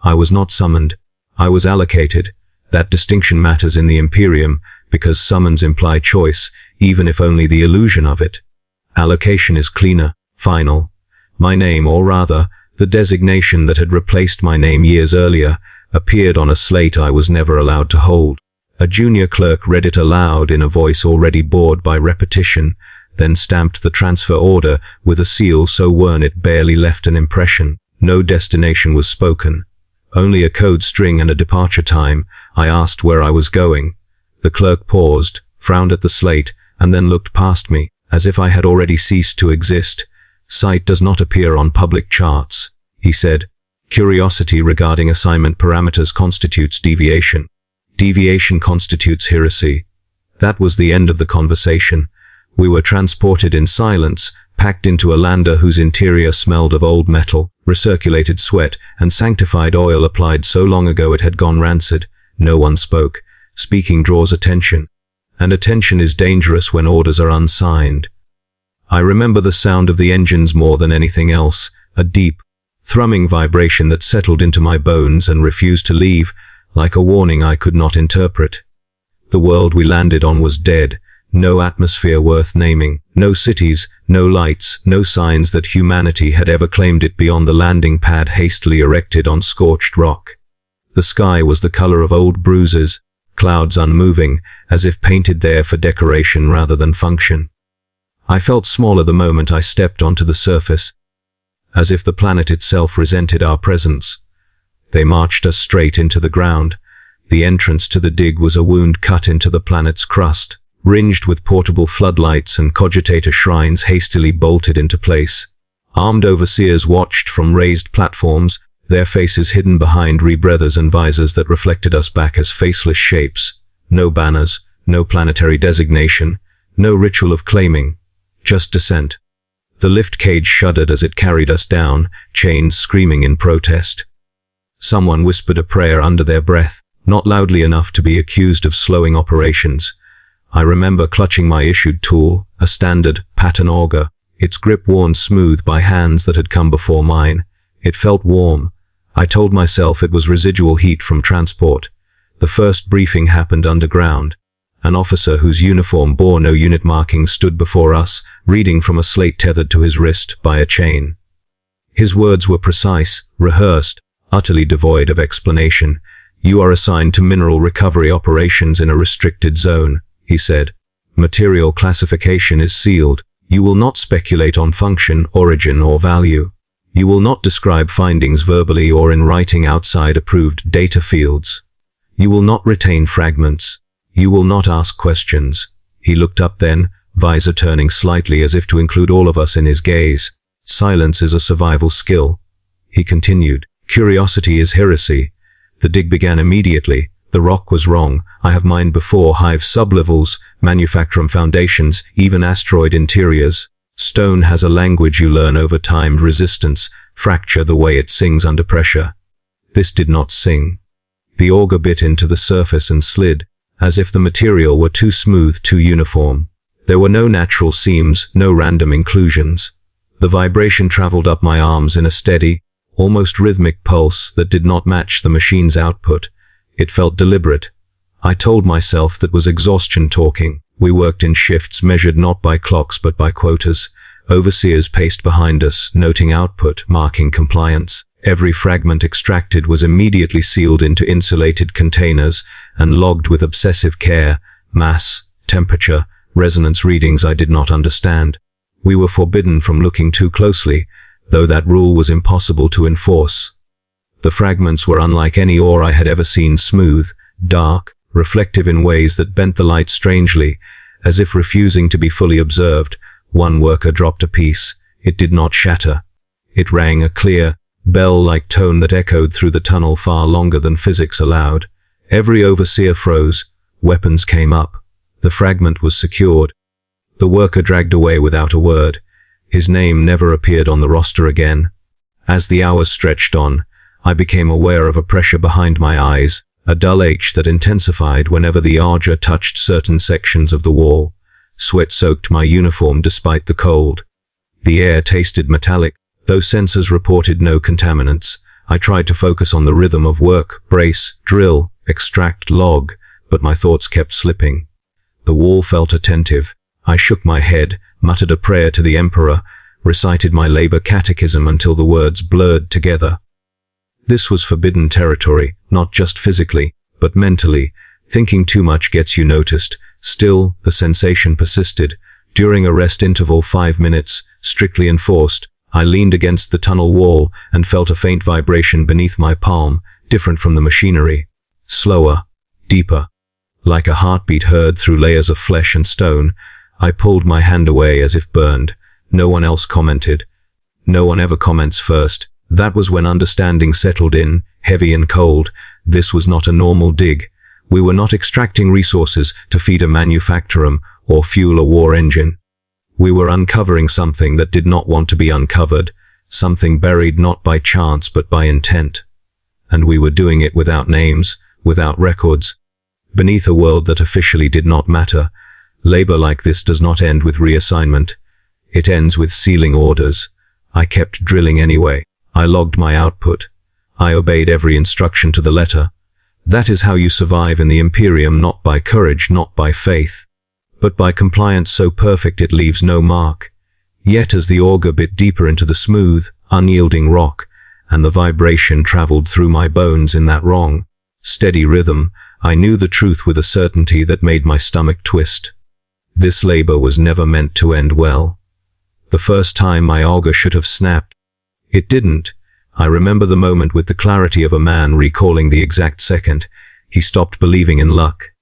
I was not summoned. I was allocated. That distinction matters in the Imperium, because summons imply choice, even if only the illusion of it. Allocation is cleaner, final. My name, or rather, the designation that had replaced my name years earlier, appeared on a slate I was never allowed to hold. A junior clerk read it aloud in a voice already bored by repetition, then stamped the transfer order with a seal so worn it barely left an impression. No destination was spoken. Only a code string and a departure time. I asked where I was going. The clerk paused, frowned at the slate, and then looked past me, as if I had already ceased to exist. Sight does not appear on public charts, he said. Curiosity regarding assignment parameters constitutes deviation. Deviation constitutes heresy. That was the end of the conversation. We were transported in silence, packed into a lander whose interior smelled of old metal, recirculated sweat, and sanctified oil applied so long ago it had gone rancid. No one spoke. Speaking draws attention, and attention is dangerous when orders are unsigned. I remember the sound of the engines more than anything else, a deep, thrumming vibration that settled into my bones and refused to leave, like a warning I could not interpret. The world we landed on was dead, no atmosphere worth naming, no cities, no lights, no signs that humanity had ever claimed it beyond the landing pad hastily erected on scorched rock. The sky was the color of old bruises, clouds unmoving, as if painted there for decoration rather than function. I felt smaller the moment I stepped onto the surface, as if the planet itself resented our presence. They marched us straight into the ground. The entrance to the dig was a wound cut into the planet's crust, ringed with portable floodlights and cogitator shrines hastily bolted into place. Armed overseers watched from raised platforms, their faces hidden behind rebreathers and visors that reflected us back as faceless shapes. No banners, no planetary designation, no ritual of claiming, just descent. The lift cage shuddered as it carried us down, chains screaming in protest. Someone whispered a prayer under their breath, not loudly enough to be accused of slowing operations. I remember clutching my issued tool, a standard pattern auger, its grip worn smooth by hands that had come before mine. It felt warm. I told myself it was residual heat from transport. The first briefing happened underground. An officer whose uniform bore no unit markings stood before us, reading from a slate tethered to his wrist by a chain. His words were precise, rehearsed, utterly devoid of explanation. "You are assigned to mineral recovery operations in a restricted zone," he said. "Material classification is sealed. You will not speculate on function, origin, or value. You will not describe findings verbally or in writing outside approved data fields. You will not retain fragments. You will not ask questions." He looked up then, visor turning slightly as if to include all of us in his gaze. "Silence is a survival skill," he continued. "Curiosity is heresy." The dig began immediately. The rock was wrong. I have mined before: hive sublevels, manufacturum foundations, even asteroid interiors. Stone has a language you learn over time: resistance, fracture, the way it sings under pressure. This did not sing. The auger bit into the surface and slid, as if the material were too smooth, too uniform. There were no natural seams, no random inclusions. The vibration traveled up my arms in a steady, almost rhythmic pulse that did not match the machine's output. It felt deliberate. I told myself that was exhaustion talking. We worked in shifts measured not by clocks but by quotas. Overseers paced behind us, noting output, marking compliance. Every fragment extracted was immediately sealed into insulated containers and logged with obsessive care. Mass, temperature, resonance readings I did not understand. We were forbidden from looking too closely, though that rule was impossible to enforce. The fragments were unlike any ore I had ever seen: smooth, dark, reflective in ways that bent the light strangely, as if refusing to be fully observed. One worker dropped a piece. It did not shatter. It rang, a clear, bell-like tone that echoed through the tunnel far longer than physics allowed. Every overseer froze. Weapons came up. The fragment was secured. The worker dragged away without a word. His name never appeared on the roster again. As the hours stretched on, I became aware of a pressure behind my eyes, a dull ache that intensified whenever the auger touched certain sections of the wall. Sweat soaked my uniform despite the cold. The air tasted metallic, though sensors reported no contaminants. I tried to focus on the rhythm of work, brace, drill, extract, log, but my thoughts kept slipping. The wall felt attentive. I shook my head, muttered a prayer to the Emperor, recited my labor catechism until the words blurred together. This was forbidden territory, not just physically, but mentally. Thinking too much gets you noticed. Still, the sensation persisted. During a rest interval 5 minutes, strictly enforced, I leaned against the tunnel wall and felt a faint vibration beneath my palm, different from the machinery. Slower, deeper. Like a heartbeat heard through layers of flesh and stone, I pulled my hand away as if burned. No one else commented. No one ever comments first. That was when understanding settled in, heavy and cold. This was not a normal dig. We were not extracting resources to feed a manufactorum or fuel a war engine. We were uncovering something that did not want to be uncovered, something buried not by chance but by intent. And we were doing it without names, without records, beneath a world that officially did not matter. Labor like this does not end with reassignment. It ends with sealing orders. I kept drilling anyway. I logged my output. I obeyed every instruction to the letter. That is how you survive in the Imperium, not by courage, not by faith, but by compliance so perfect it leaves no mark. Yet as the auger bit deeper into the smooth, unyielding rock, and the vibration traveled through my bones in that wrong, steady rhythm, I knew the truth with a certainty that made my stomach twist. This labor was never meant to end well. The first time my auger should have snapped. It didn't. I remember the moment with the clarity of a man recalling the exact second he stopped believing in luck.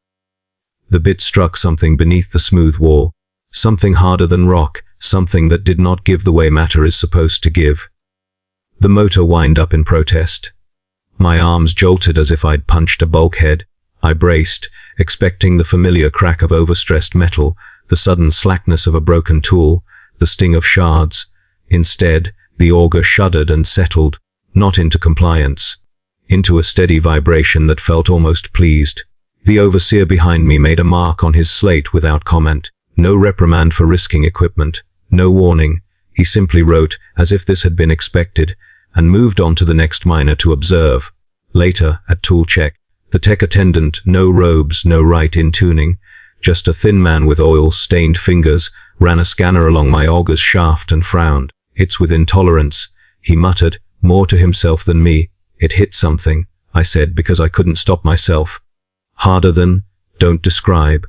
The bit struck something beneath the smooth wall, something harder than rock, something that did not give the way matter is supposed to give. The motor whined up in protest. My arms jolted as if I'd punched a bulkhead. I braced, expecting the familiar crack of overstressed metal, the sudden slackness of a broken tool, the sting of shards. Instead, the auger shuddered and settled, not into compliance, into a steady vibration that felt almost pleased. The overseer behind me made a mark on his slate without comment. No reprimand for risking equipment, no warning. He simply wrote, as if this had been expected, and moved on to the next miner to observe. Later, at tool check, the tech attendant, no robes, no right in tuning, just a thin man with oil-stained fingers, ran a scanner along my auger's shaft and frowned. It's with intolerance, he muttered, more to himself than me. It hit something, I said, because I couldn't stop myself. Harder than, don't describe,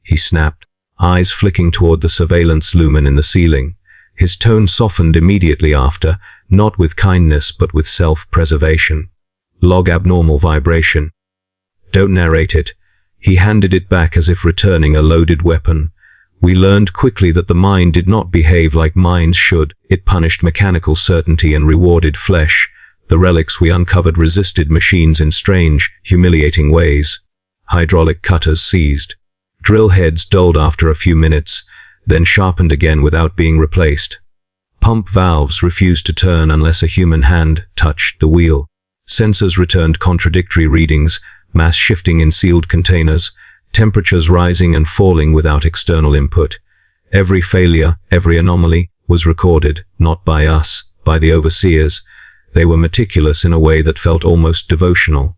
he snapped, eyes flicking toward the surveillance lumen in the ceiling. His tone softened immediately after, not with kindness but with self-preservation. Log abnormal vibration. Don't narrate it. He handed it back as if returning a loaded weapon. We learned quickly that the mind did not behave like minds should. It punished mechanical certainty and rewarded flesh. The relics we uncovered resisted machines in strange, humiliating ways. Hydraulic cutters seized. Drill heads dulled after a few minutes, then sharpened again without being replaced. Pump valves refused to turn unless a human hand touched the wheel. Sensors returned contradictory readings, mass shifting in sealed containers, temperatures rising and falling without external input. Every failure, every anomaly, was recorded, not by us, by the overseers. They were meticulous in a way that felt almost devotional.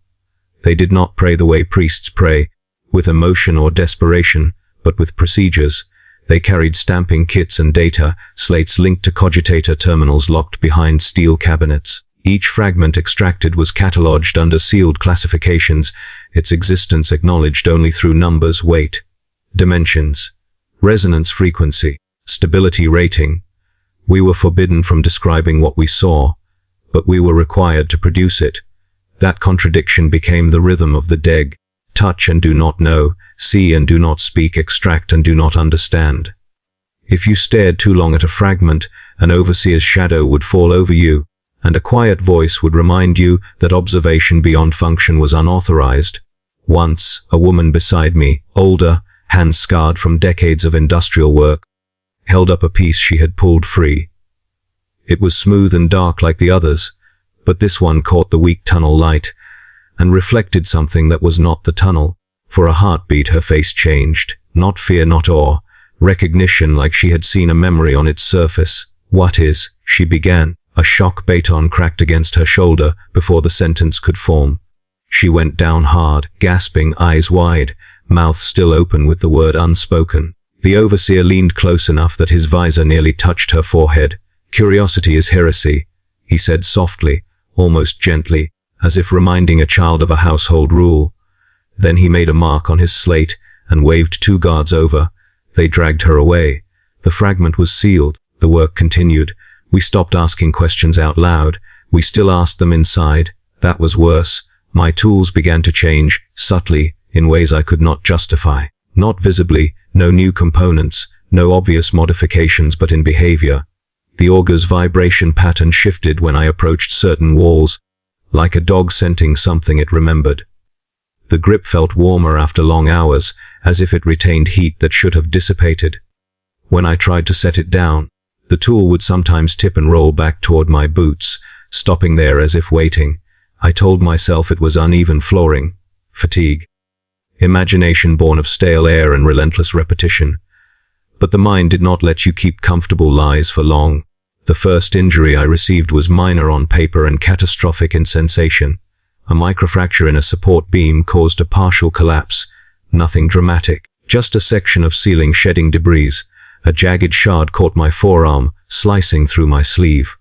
They did not pray the way priests pray, with emotion or desperation, but with procedures. They carried stamping kits and data, slates linked to cogitator terminals locked behind steel cabinets. Each fragment extracted was catalogued under sealed classifications, its existence acknowledged only through numbers, weight, dimensions, resonance frequency, stability rating. We were forbidden from describing what we saw, but we were required to produce it. That contradiction became the rhythm of the DEG. Touch and do not know, see and do not speak, extract and do not understand. If you stared too long at a fragment, an overseer's shadow would fall over you, and a quiet voice would remind you that observation beyond function was unauthorized. Once, a woman beside me, older, hands scarred from decades of industrial work, held up a piece she had pulled free. It was smooth and dark like the others, but this one caught the weak tunnel light, and reflected something that was not the tunnel. For a heartbeat her face changed, not fear, not awe, recognition, like she had seen a memory on its surface. What is, she began. A shock baton cracked against her shoulder before the sentence could form. She went down hard, gasping, eyes wide, mouth still open with the word unspoken. The overseer leaned close enough that his visor nearly touched her forehead. "Curiosity is heresy," he said softly, almost gently, as if reminding a child of a household rule. Then he made a mark on his slate and waved 2 guards over. They dragged her away. The fragment was sealed. The work continued. We stopped asking questions out loud. We still asked them inside. That was worse. My tools began to change, subtly, in ways I could not justify. Not visibly, no new components, no obvious modifications, but in behavior. The auger's vibration pattern shifted when I approached certain walls, like a dog scenting something it remembered. The grip felt warmer after long hours, as if it retained heat that should have dissipated. When I tried to set it down, the tool would sometimes tip and roll back toward my boots, stopping there as if waiting. I told myself it was uneven flooring, fatigue, imagination born of stale air and relentless repetition. But the mind did not let you keep comfortable lies for long. The first injury I received was minor on paper and catastrophic in sensation. A microfracture in a support beam caused a partial collapse. Nothing dramatic, just a section of ceiling shedding debris. A jagged shard caught my forearm, slicing through my sleeve.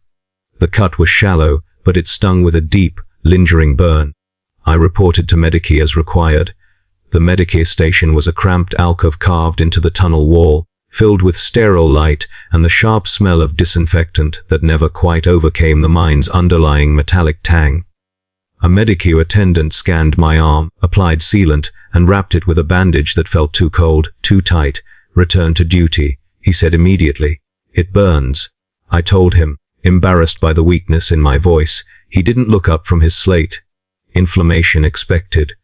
The cut was shallow, but it stung with a deep, lingering burn. I reported to Medicare as required. The Medicare station was a cramped alcove carved into the tunnel wall, filled with sterile light and the sharp smell of disinfectant that never quite overcame the mind's underlying metallic tang. A Medicare attendant scanned my arm, applied sealant, and wrapped it with a bandage that felt too cold, too tight. "Return to duty," he said immediately. "It burns," I told him, embarrassed by the weakness in my voice. He didn't look up from his slate. "Inflammation expected.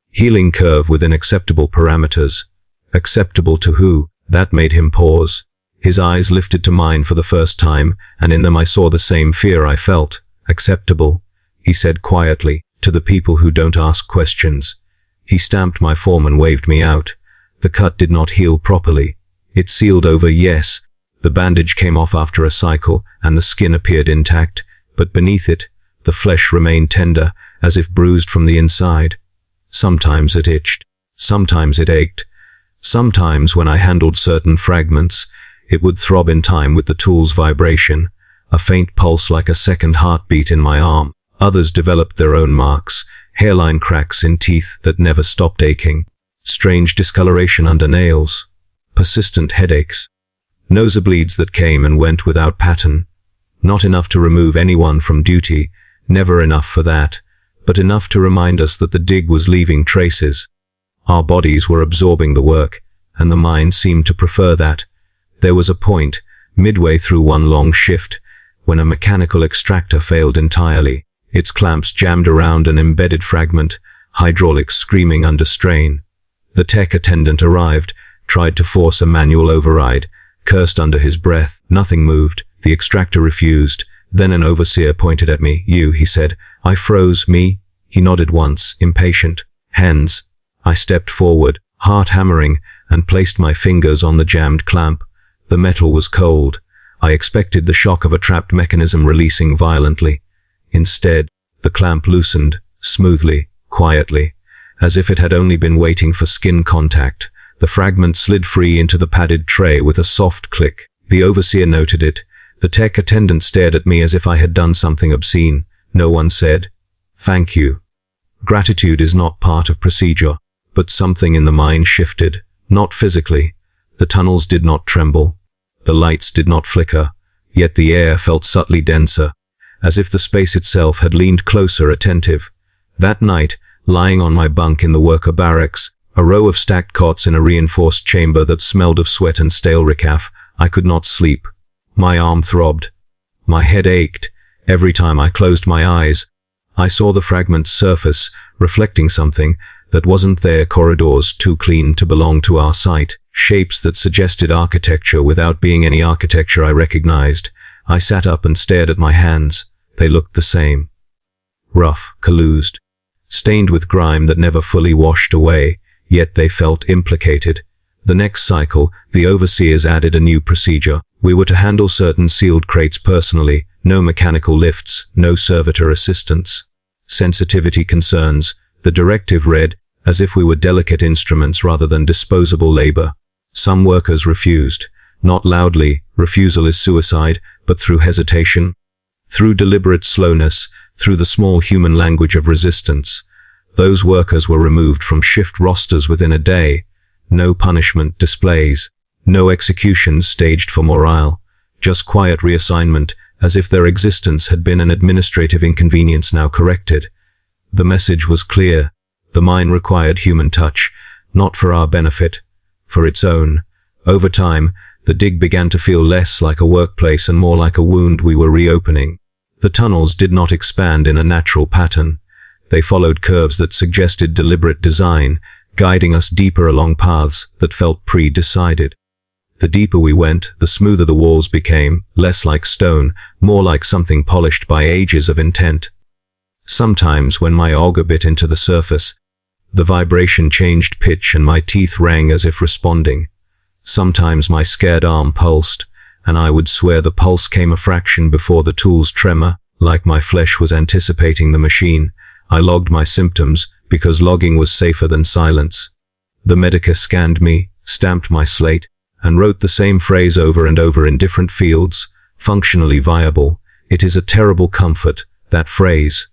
Healing curve within acceptable parameters." Acceptable to who? That made him pause. His eyes lifted to mine for the first time, and in them I saw the same fear I felt. "Acceptable," he said quietly, "to the people who don't ask questions." He stamped my form and waved me out. The cut did not heal properly. It sealed over, yes. The bandage came off after a cycle, and the skin appeared intact, but beneath it, the flesh remained tender, as if bruised from the inside. Sometimes it itched. Sometimes it ached. Sometimes, when I handled certain fragments, it would throb in time with the tool's vibration, a faint pulse like a second heartbeat in my arm. Others developed their own marks, hairline cracks in teeth that never stopped aching, strange discoloration under nails, persistent headaches, nosebleeds that came and went without pattern. Not enough to remove anyone from duty, never enough for that, but enough to remind us that the dig was leaving traces. Our bodies were absorbing the work, and the mind seemed to prefer that. There was a point, midway through one long shift, when a mechanical extractor failed entirely. Its clamps jammed around an embedded fragment, hydraulics screaming under strain. The tech attendant arrived, tried to force a manual override, cursed under his breath. Nothing moved. The extractor refused. Then an overseer pointed at me. "You," he said. I froze. "Me?" He nodded once, impatient. "Hands." I stepped forward, heart hammering, and placed my fingers on the jammed clamp. The metal was cold. I expected the shock of a trapped mechanism releasing violently. Instead, the clamp loosened, smoothly, quietly, as if it had only been waiting for skin contact. The fragment slid free into the padded tray with a soft click. The overseer noted it. The tech attendant stared at me as if I had done something obscene. No one said, "Thank you." Gratitude is not part of procedure, but something in the mind shifted, not physically. The tunnels did not tremble. The lights did not flicker, yet the air felt subtly denser, as if the space itself had leaned closer, attentive. That night, lying on my bunk in the worker barracks, a row of stacked cots in a reinforced chamber that smelled of sweat and stale recaf, I could not sleep. My arm throbbed. My head ached. Every time I closed my eyes, I saw the fragment's surface, reflecting something that wasn't there. Corridors too clean to belong to our site, shapes that suggested architecture without being any architecture I recognized. I sat up and stared at my hands. They looked the same. Rough, calloused, stained with grime that never fully washed away, yet they felt implicated. The next cycle, the overseers added a new procedure. We were to handle certain sealed crates personally, No mechanical lifts, no servitor assistance. Sensitivity concerns, the directive read, as if we were delicate instruments rather than disposable labor. Some workers refused. Not loudly, refusal is suicide, but through hesitation. Through deliberate slowness, through the small human language of resistance. Those workers were removed from shift rosters within a day. No punishment displays. No executions staged for morale. Just quiet reassignment, as if their existence had been an administrative inconvenience now corrected. The message was clear. The mine required human touch, not for our benefit, for its own. Over time, the dig began to feel less like a workplace and more like a wound we were reopening. The tunnels did not expand in a natural pattern. They followed curves that suggested deliberate design, guiding us deeper along paths that felt pre-decided. The deeper we went, the smoother the walls became, less like stone, more like something polished by ages of intent. Sometimes, when my auger bit into the surface, the vibration changed pitch and my teeth rang as if responding. Sometimes my scared arm pulsed, and I would swear the pulse came a fraction before the tool's tremor, like my flesh was anticipating the machine. I logged my symptoms, because logging was safer than silence. The medica scanned me, stamped my slate, and wrote the same phrase over and over in different fields, functionally viable. It is a terrible comfort, that phrase.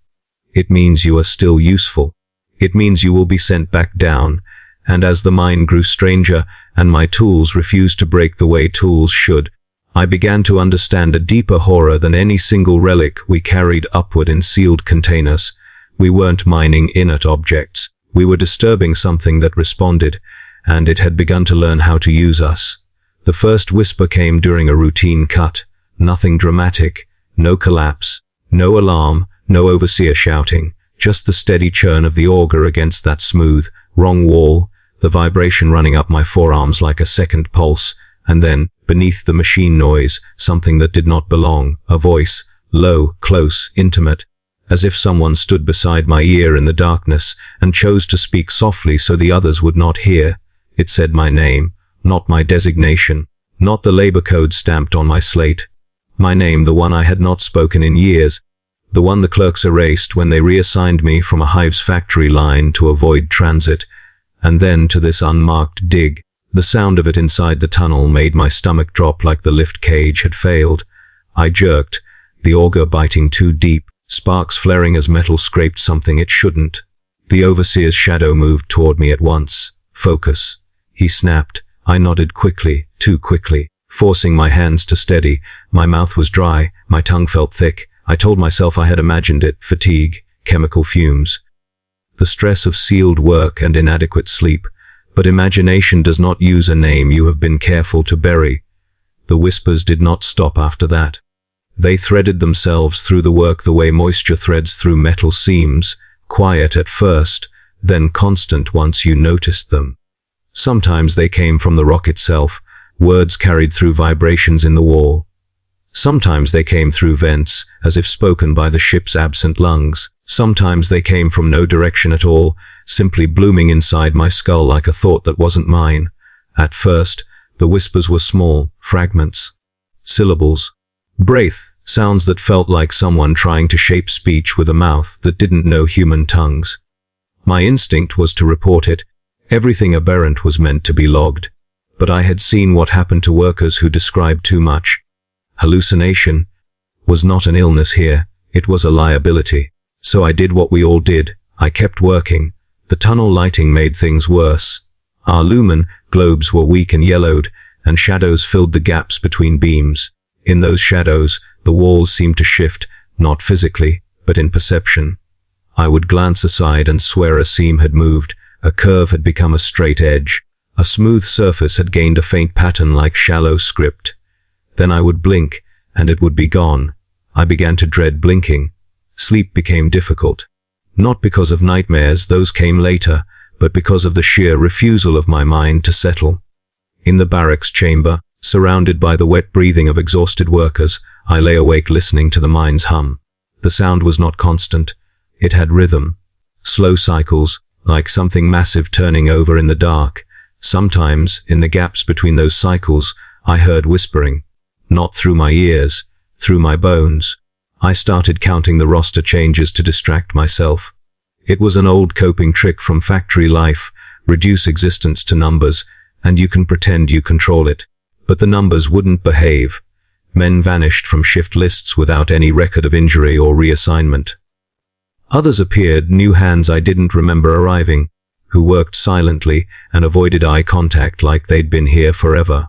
It means you are still useful. It means you will be sent back down, and as the mine grew stranger, and my tools refused to break the way tools should, I began to understand a deeper horror than any single relic we carried upward in sealed containers. We weren't mining inert objects. We were disturbing something that responded, and it had begun to learn how to use us. The first whisper came during a routine cut. Nothing dramatic, no collapse, no alarm, no overseer shouting, just the steady churn of the auger against that smooth, wrong wall, the vibration running up my forearms like a second pulse, and then, beneath the machine noise, something that did not belong, a voice, low, close, intimate, as if someone stood beside my ear in the darkness and chose to speak softly so the others would not hear. It said my name, not my designation, not the labor code stamped on my slate. My name, the one I had not spoken in years, the one the clerks erased when they reassigned me from a hive's factory line to avoid transit, and then to this unmarked dig. The sound of it inside the tunnel made my stomach drop like the lift cage had failed. I jerked, the auger biting too deep, sparks flaring as metal scraped something it shouldn't. The overseer's shadow moved toward me at once. Focus. He snapped. I nodded quickly, too quickly, forcing my hands to steady. My mouth was dry, my tongue felt thick. I told myself I had imagined it, fatigue, chemical fumes. The stress of sealed work and inadequate sleep. But imagination does not use a name you have been careful to bury. The whispers did not stop after that. They threaded themselves through the work the way moisture threads through metal seams, quiet at first, then constant once you noticed them. Sometimes they came from the rock itself, words carried through vibrations in the wall. Sometimes they came through vents, as if spoken by the ship's absent lungs. Sometimes they came from no direction at all, simply blooming inside my skull like a thought that wasn't mine. At first, the whispers were small, fragments. Syllables. Breath, sounds that felt like someone trying to shape speech with a mouth that didn't know human tongues. My instinct was to report it. Everything aberrant was meant to be logged. But I had seen what happened to workers who described too much. Hallucination was not an illness here, it was a liability. So I did what we all did. I kept working. The tunnel lighting made things worse. Our lumen globes were weak and yellowed, and shadows filled the gaps between beams. In those shadows, the walls seemed to shift, not physically, but in perception. I would glance aside and swear a seam had moved, a curve had become a straight edge, a smooth surface had gained a faint pattern like shallow script. Then I would blink, and it would be gone. I began to dread blinking. Sleep became difficult. Not because of nightmares, those came later, but because of the sheer refusal of my mind to settle. In the barracks chamber, surrounded by the wet breathing of exhausted workers, I lay awake listening to the mine's hum. The sound was not constant. It had rhythm. Slow cycles, like something massive turning over in the dark. Sometimes, in the gaps between those cycles, I heard whispering. Not through my ears, through my bones. I started counting the roster changes to distract myself. It was an old coping trick from factory life: reduce existence to numbers, and you can pretend you control it. But the numbers wouldn't behave. Men vanished from shift lists without any record of injury or reassignment. Others appeared, new hands I didn't remember arriving, who worked silently and avoided eye contact like they'd been here forever.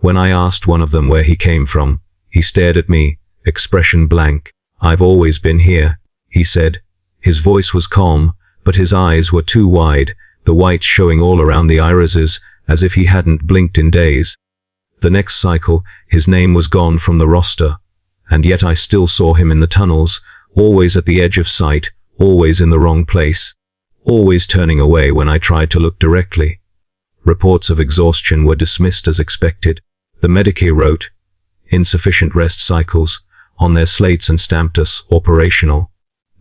When I asked one of them where he came from, he stared at me, expression blank. "I've always been here," he said. His voice was calm, but his eyes were too wide, the whites showing all around the irises, as if he hadn't blinked in days. The next cycle, his name was gone from the roster, and yet I still saw him in the tunnels, always at the edge of sight, always in the wrong place, always turning away when I tried to look directly. Reports of exhaustion were dismissed as expected. The Medicare wrote, "insufficient rest cycles," on their slates and stamped us operational.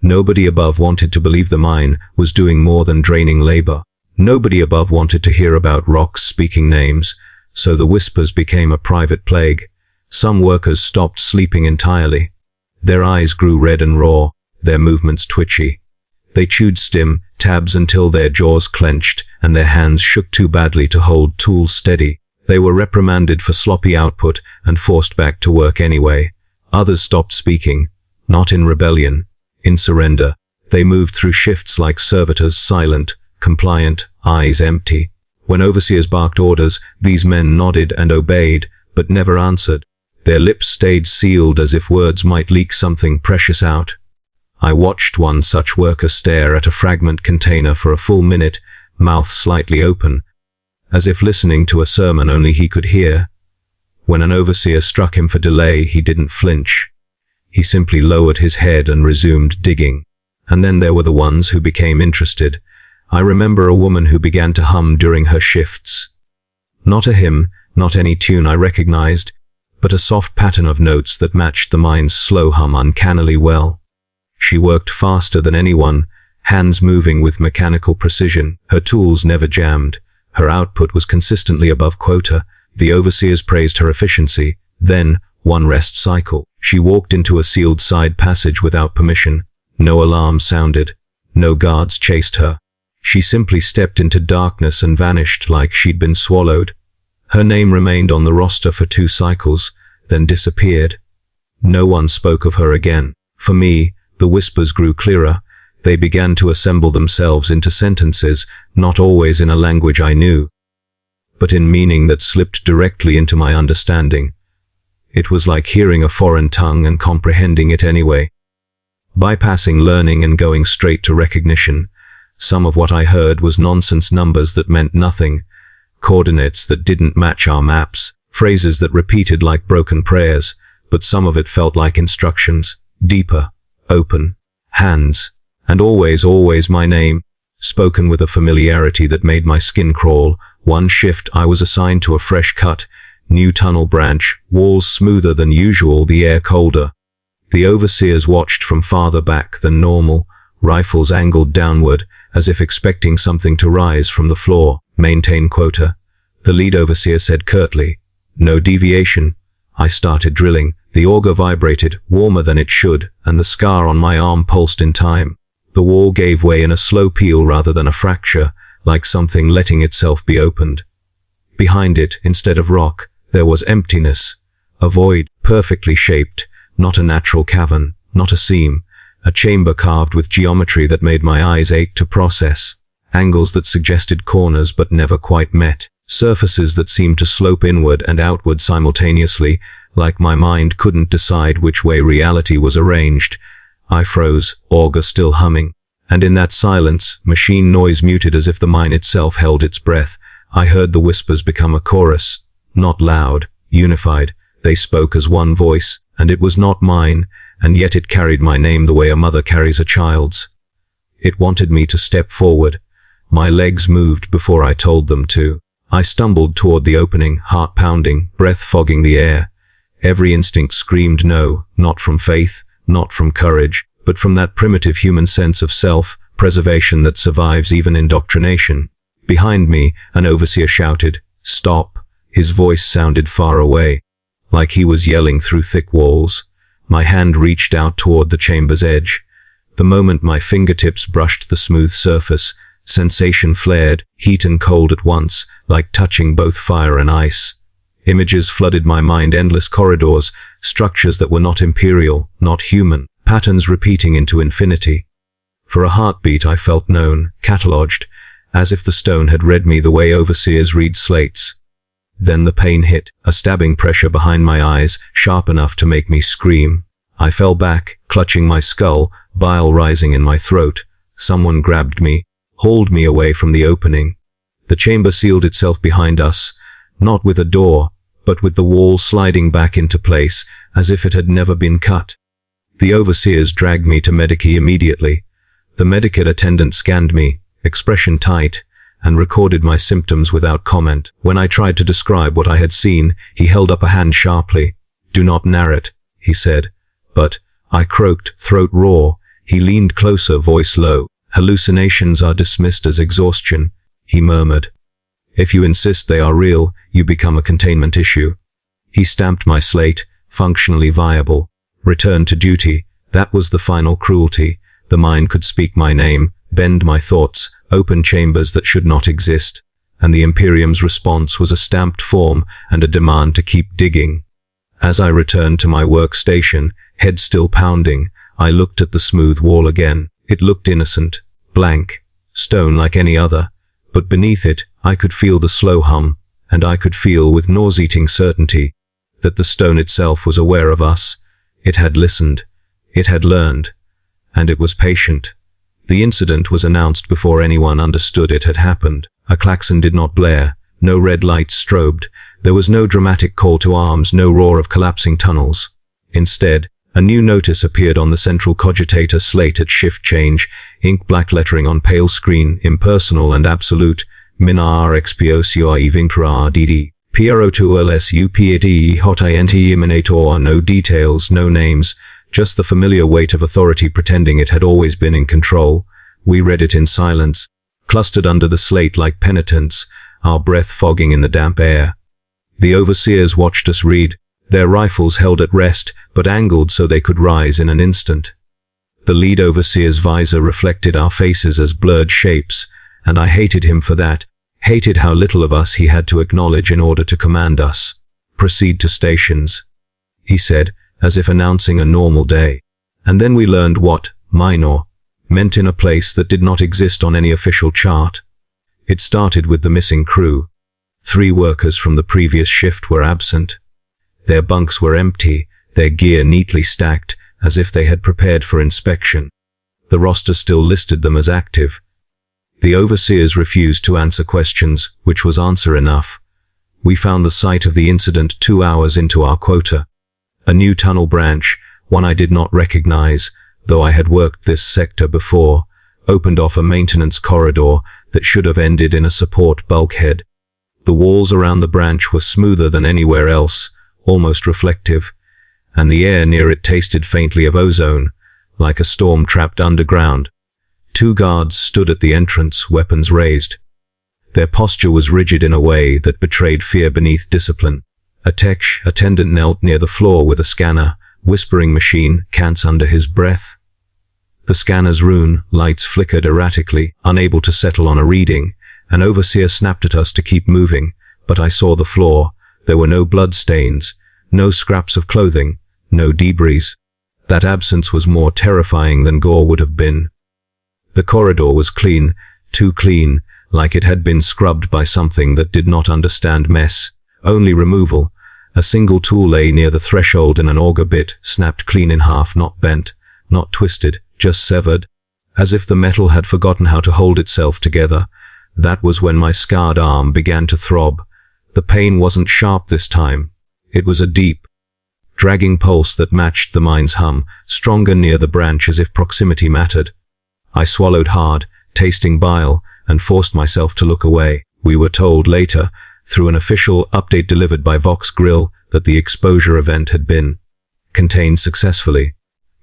Nobody above wanted to believe the mine was doing more than draining labor. Nobody above wanted to hear about rocks speaking names, so the whispers became a private plague. Some workers stopped sleeping entirely. Their eyes grew red and raw, their movements twitchy. They chewed stim tabs until their jaws clenched and their hands shook too badly to hold tools steady. They were reprimanded for sloppy output and forced back to work anyway. Others stopped speaking, not in rebellion, in surrender. They moved through shifts like servitors, silent, compliant, eyes empty. When overseers barked orders, these men nodded and obeyed, but never answered. Their lips stayed sealed as if words might leak something precious out. I watched one such worker stare at a fragment container for a full minute, mouth slightly open, as if listening to a sermon only he could hear. When an overseer struck him for delay, he didn't flinch. He simply lowered his head and resumed digging. And then there were the ones who became interested. I remember a woman who began to hum during her shifts. Not a hymn, not any tune I recognized, but a soft pattern of notes that matched the mine's slow hum uncannily well. She worked faster than anyone, hands moving with mechanical precision. Her tools never jammed. Her output was consistently above quota. The overseers praised her efficiency. Then, one rest cycle, she walked into a sealed side passage without permission. No alarm sounded. No guards chased her. She simply stepped into darkness and vanished like she'd been swallowed. Her name remained on the roster for 2 cycles, then disappeared. No one spoke of her again. For me, the whispers grew clearer. They began to assemble themselves into sentences, not always in a language I knew, but in meaning that slipped directly into my understanding. It was like hearing a foreign tongue and comprehending it anyway. Bypassing learning and going straight to recognition, some of what I heard was nonsense numbers that meant nothing, coordinates that didn't match our maps, phrases that repeated like broken prayers, but some of it felt like instructions, deeper, open, hands, and always my name, spoken with a familiarity that made my skin crawl. One shift I was assigned to a fresh cut, new tunnel branch, walls smoother than usual, the air colder. The overseers watched from farther back than normal, rifles angled downward, as if expecting something to rise from the floor. "Maintain quota," the lead overseer said curtly. "No deviation." I started drilling. The auger vibrated, warmer than it should, and the scar on my arm pulsed in time. The wall gave way in a slow peel rather than a fracture, like something letting itself be opened. Behind it, instead of rock, there was emptiness, a void, perfectly shaped, not a natural cavern, not a seam, a chamber carved with geometry that made my eyes ache to process, angles that suggested corners but never quite met, surfaces that seemed to slope inward and outward simultaneously, like my mind couldn't decide which way reality was arranged. I froze, auger still humming, and in that silence, machine noise muted as if the mine itself held its breath. I heard the whispers become a chorus, not loud, unified. They spoke as one voice, and it was not mine, and yet it carried my name the way a mother carries a child's. It wanted me to step forward. My legs moved before I told them to. I stumbled toward the opening, heart pounding, breath fogging the air. Every instinct screamed no, not from faith, not from courage, but from that primitive human sense of self-preservation that survives even indoctrination. Behind me, an overseer shouted, "Stop!" His voice sounded far away, like he was yelling through thick walls. My hand reached out toward the chamber's edge. The moment my fingertips brushed the smooth surface, sensation flared, heat and cold at once, like touching both fire and ice. Images flooded my mind, endless corridors, structures that were not imperial, not human, patterns repeating into infinity. For a heartbeat I felt known, catalogued, as if the stone had read me the way overseers read slates. Then the pain hit, a stabbing pressure behind my eyes, sharp enough to make me scream. I fell back, clutching my skull, bile rising in my throat. Someone grabbed me, hauled me away from the opening. The chamber sealed itself behind us, not with a door, but with the wall sliding back into place, as if it had never been cut. The overseers dragged me to Medici immediately. The Medicate attendant scanned me, expression tight, and recorded my symptoms without comment. When I tried to describe what I had seen, he held up a hand sharply. "Do not narrate," he said. But I croaked, throat raw. He leaned closer, voice low. "Hallucinations are dismissed as exhaustion," he murmured. "If you insist they are real, you become a containment issue." He stamped my slate, functionally viable. Return to duty. That was the final cruelty. The mind could speak my name, bend my thoughts, open chambers that should not exist. And the Imperium's response was a stamped form and a demand to keep digging. As I returned to my workstation, head still pounding, I looked at the smooth wall again. It looked innocent, blank, stone like any other. But beneath it, I could feel the slow hum, and I could feel with nauseating certainty that the stone itself was aware of us. It had listened, it had learned, and it was patient. The incident was announced before anyone understood it had happened. A klaxon did not blare, no red lights strobed, there was no dramatic call to arms, no roar of collapsing tunnels. Instead, a new notice appeared on the central cogitator slate at shift change, ink black lettering on pale screen, impersonal and absolute, minar expiotio vinctra dd. Pro 2ls upad hot int emanator. No details, no names, just the familiar weight of authority pretending it had always been in control. We read it in silence, clustered under the slate like penitents, our breath fogging in the damp air. The overseers watched us read, their rifles held at rest, but angled so they could rise in an instant. The lead overseer's visor reflected our faces as blurred shapes, and I hated him for that, hated how little of us he had to acknowledge in order to command us. "Proceed to stations," he said, as if announcing a normal day. And then we learned what minor meant in a place that did not exist on any official chart. It started with the missing crew. 3 workers from the previous shift were absent. Their bunks were empty, their gear neatly stacked, as if they had prepared for inspection. The roster still listed them as active. The overseers refused to answer questions, which was answer enough. We found the site of the incident 2 hours into our quota. A new tunnel branch, one I did not recognize, though I had worked this sector before, opened off a maintenance corridor that should have ended in a support bulkhead. The walls around the branch were smoother than anywhere else, almost reflective, and the air near it tasted faintly of ozone, like a storm trapped underground. 2 guards stood at the entrance, weapons raised. Their posture was rigid in a way that betrayed fear beneath discipline. A tech attendant knelt near the floor with a scanner, whispering machine cants under his breath. The scanner's rune lights flickered erratically, unable to settle on a reading. An overseer snapped at us to keep moving, but I saw the floor. There were no blood stains, no scraps of clothing, no debris. That absence was more terrifying than gore would have been. The corridor was clean, too clean, like it had been scrubbed by something that did not understand mess. Only removal. A single tool lay near the threshold and an auger bit, snapped clean in half, not bent, not twisted, just severed. As if the metal had forgotten how to hold itself together. That was when my scarred arm began to throb. The pain wasn't sharp this time. It was a deep, dragging pulse that matched the mind's hum, stronger near the branch as if proximity mattered. I swallowed hard, tasting bile, and forced myself to look away. We were told later, through an official update delivered by Vox Grill, that the exposure event had been contained successfully.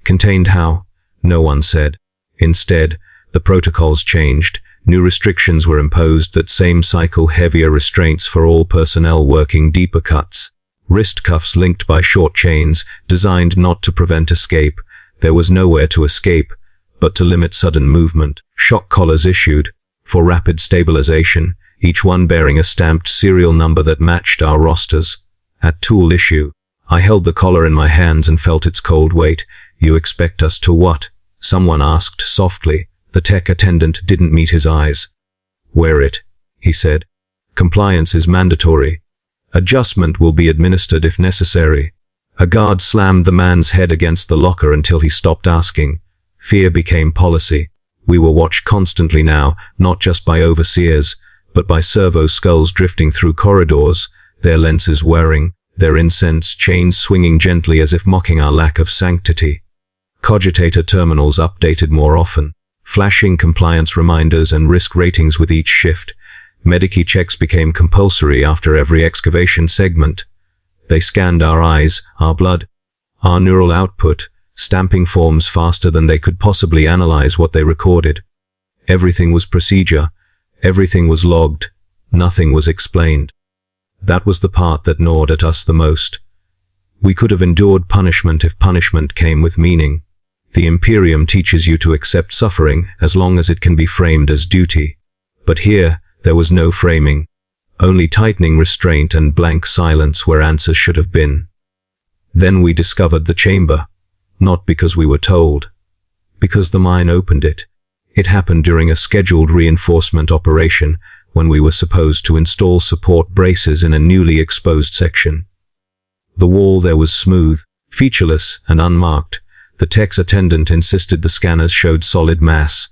Contained how? No one said. Instead, the protocols changed. New restrictions were imposed, that same cycle, heavier restraints for all personnel working deeper cuts. Wrist cuffs linked by short chains, designed not to prevent escape. There was nowhere to escape, but to limit sudden movement. Shock collars issued, for rapid stabilization, each one bearing a stamped serial number that matched our rosters. At tool issue, I held the collar in my hands and felt its cold weight. "You expect us to what?" someone asked softly. The tech attendant didn't meet his eyes. "Wear it," he said. "Compliance is mandatory. Adjustment will be administered if necessary." A guard slammed the man's head against the locker until he stopped asking. Fear became policy. We were watched constantly now, not just by overseers, but by servo skulls drifting through corridors, their lenses whirring, their incense chains swinging gently as if mocking our lack of sanctity. Cogitator terminals updated more often, flashing compliance reminders and risk ratings with each shift. Medikey checks became compulsory after every excavation segment. They scanned our eyes, our blood, our neural output, stamping forms faster than they could possibly analyze what they recorded. Everything was procedure. Everything was logged. Nothing was explained. That was the part that gnawed at us the most. We could have endured punishment if punishment came with meaning. The Imperium teaches you to accept suffering as long as it can be framed as duty. But here, there was no framing. Only tightening restraint and blank silence where answers should have been. Then we discovered the chamber. Not because we were told. Because the mine opened it. It happened during a scheduled reinforcement operation when we were supposed to install support braces in a newly exposed section. The wall there was smooth, featureless, and unmarked. The tech's attendant insisted the scanners showed solid mass.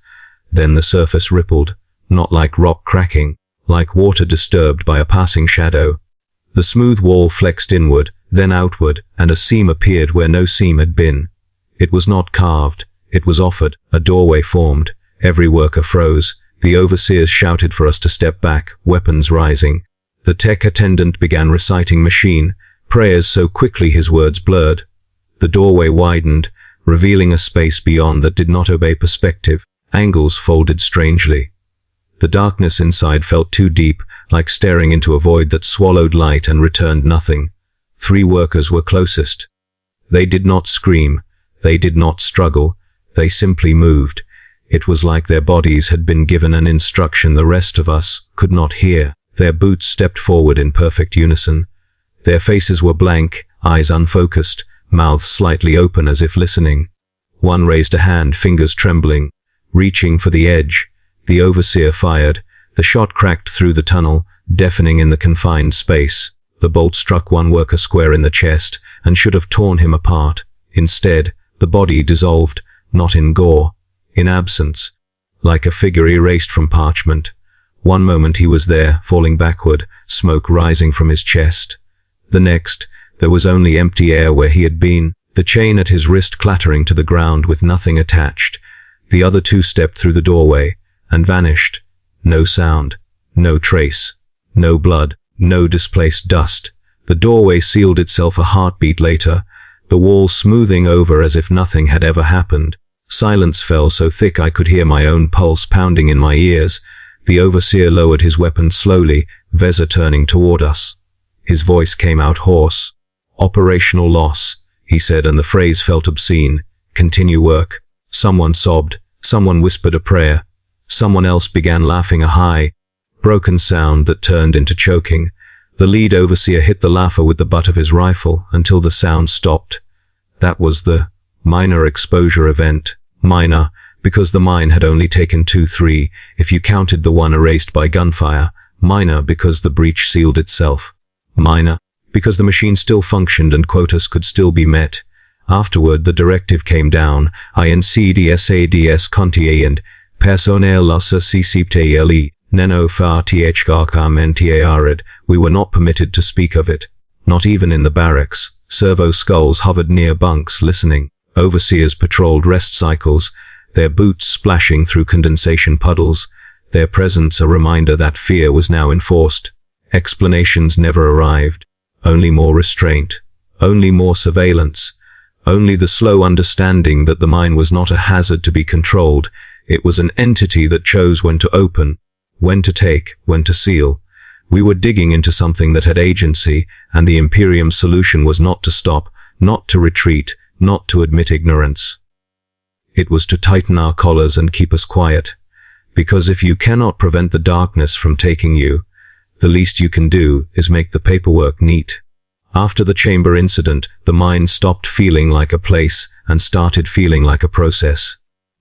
Then the surface rippled, not like rock cracking, like water disturbed by a passing shadow. The smooth wall flexed inward, then outward, and a seam appeared where no seam had been. It was not carved, it was offered. A doorway formed. Every worker froze. The overseers shouted for us to step back, weapons rising. The tech attendant began reciting machine prayers so quickly his words blurred. The doorway widened, revealing a space beyond that did not obey perspective. Angles folded strangely. The darkness inside felt too deep, like staring into a void that swallowed light and returned nothing. 3 workers were closest. They did not scream. They did not struggle. They simply moved. It was like their bodies had been given an instruction the rest of us could not hear. Their boots stepped forward in perfect unison. Their faces were blank, eyes unfocused, mouths slightly open as if listening. One raised a hand, fingers trembling, reaching for the edge. The overseer fired. The shot cracked through the tunnel, deafening in the confined space. The bolt struck one worker square in the chest and should have torn him apart. Instead, the body dissolved, not in gore, in absence, like a figure erased from parchment. One moment he was there, falling backward, smoke rising from his chest. The next, there was only empty air where he had been, the chain at his wrist clattering to the ground with nothing attached. The other 2 stepped through the doorway and vanished. No sound, no trace, no blood, no displaced dust. The doorway sealed itself a heartbeat later, the wall smoothing over as if nothing had ever happened. Silence fell so thick I could hear my own pulse pounding in my ears. The overseer lowered his weapon slowly, Vezza turning toward us. His voice came out hoarse. "Operational loss," he said, and the phrase felt obscene. "Continue work." Someone sobbed. Someone whispered a prayer. Someone else began laughing, a high, broken sound that turned into choking. The lead overseer hit the laugher with the butt of his rifle until the sound stopped. That was the minor exposure event. Minor, because the mine had only taken 2-3, if you counted the one erased by gunfire. Minor, because the breach sealed itself. Minor, because the machine still functioned and quotas could still be met. Afterward, the directive came down. INCDSADS Contier and Personnel lossa CCPTLE. Neno far thkmentarid. We were not permitted to speak of it. Not even in the barracks. Servo skulls hovered near bunks, listening. Overseers patrolled rest cycles, their boots splashing through condensation puddles, their presence a reminder that fear was now enforced. Explanations never arrived. Only more restraint. Only more surveillance. Only the slow understanding that the mine was not a hazard to be controlled. It was an entity that chose when to open, when to take, when to seal, We were digging into something that had agency, and the Imperium's solution was not to stop, not to retreat, not to admit ignorance. It was to tighten our collars and keep us quiet. Because if you cannot prevent the darkness from taking you, the least you can do is make the paperwork neat. After the chamber incident, the mind stopped feeling like a place and started feeling like a process.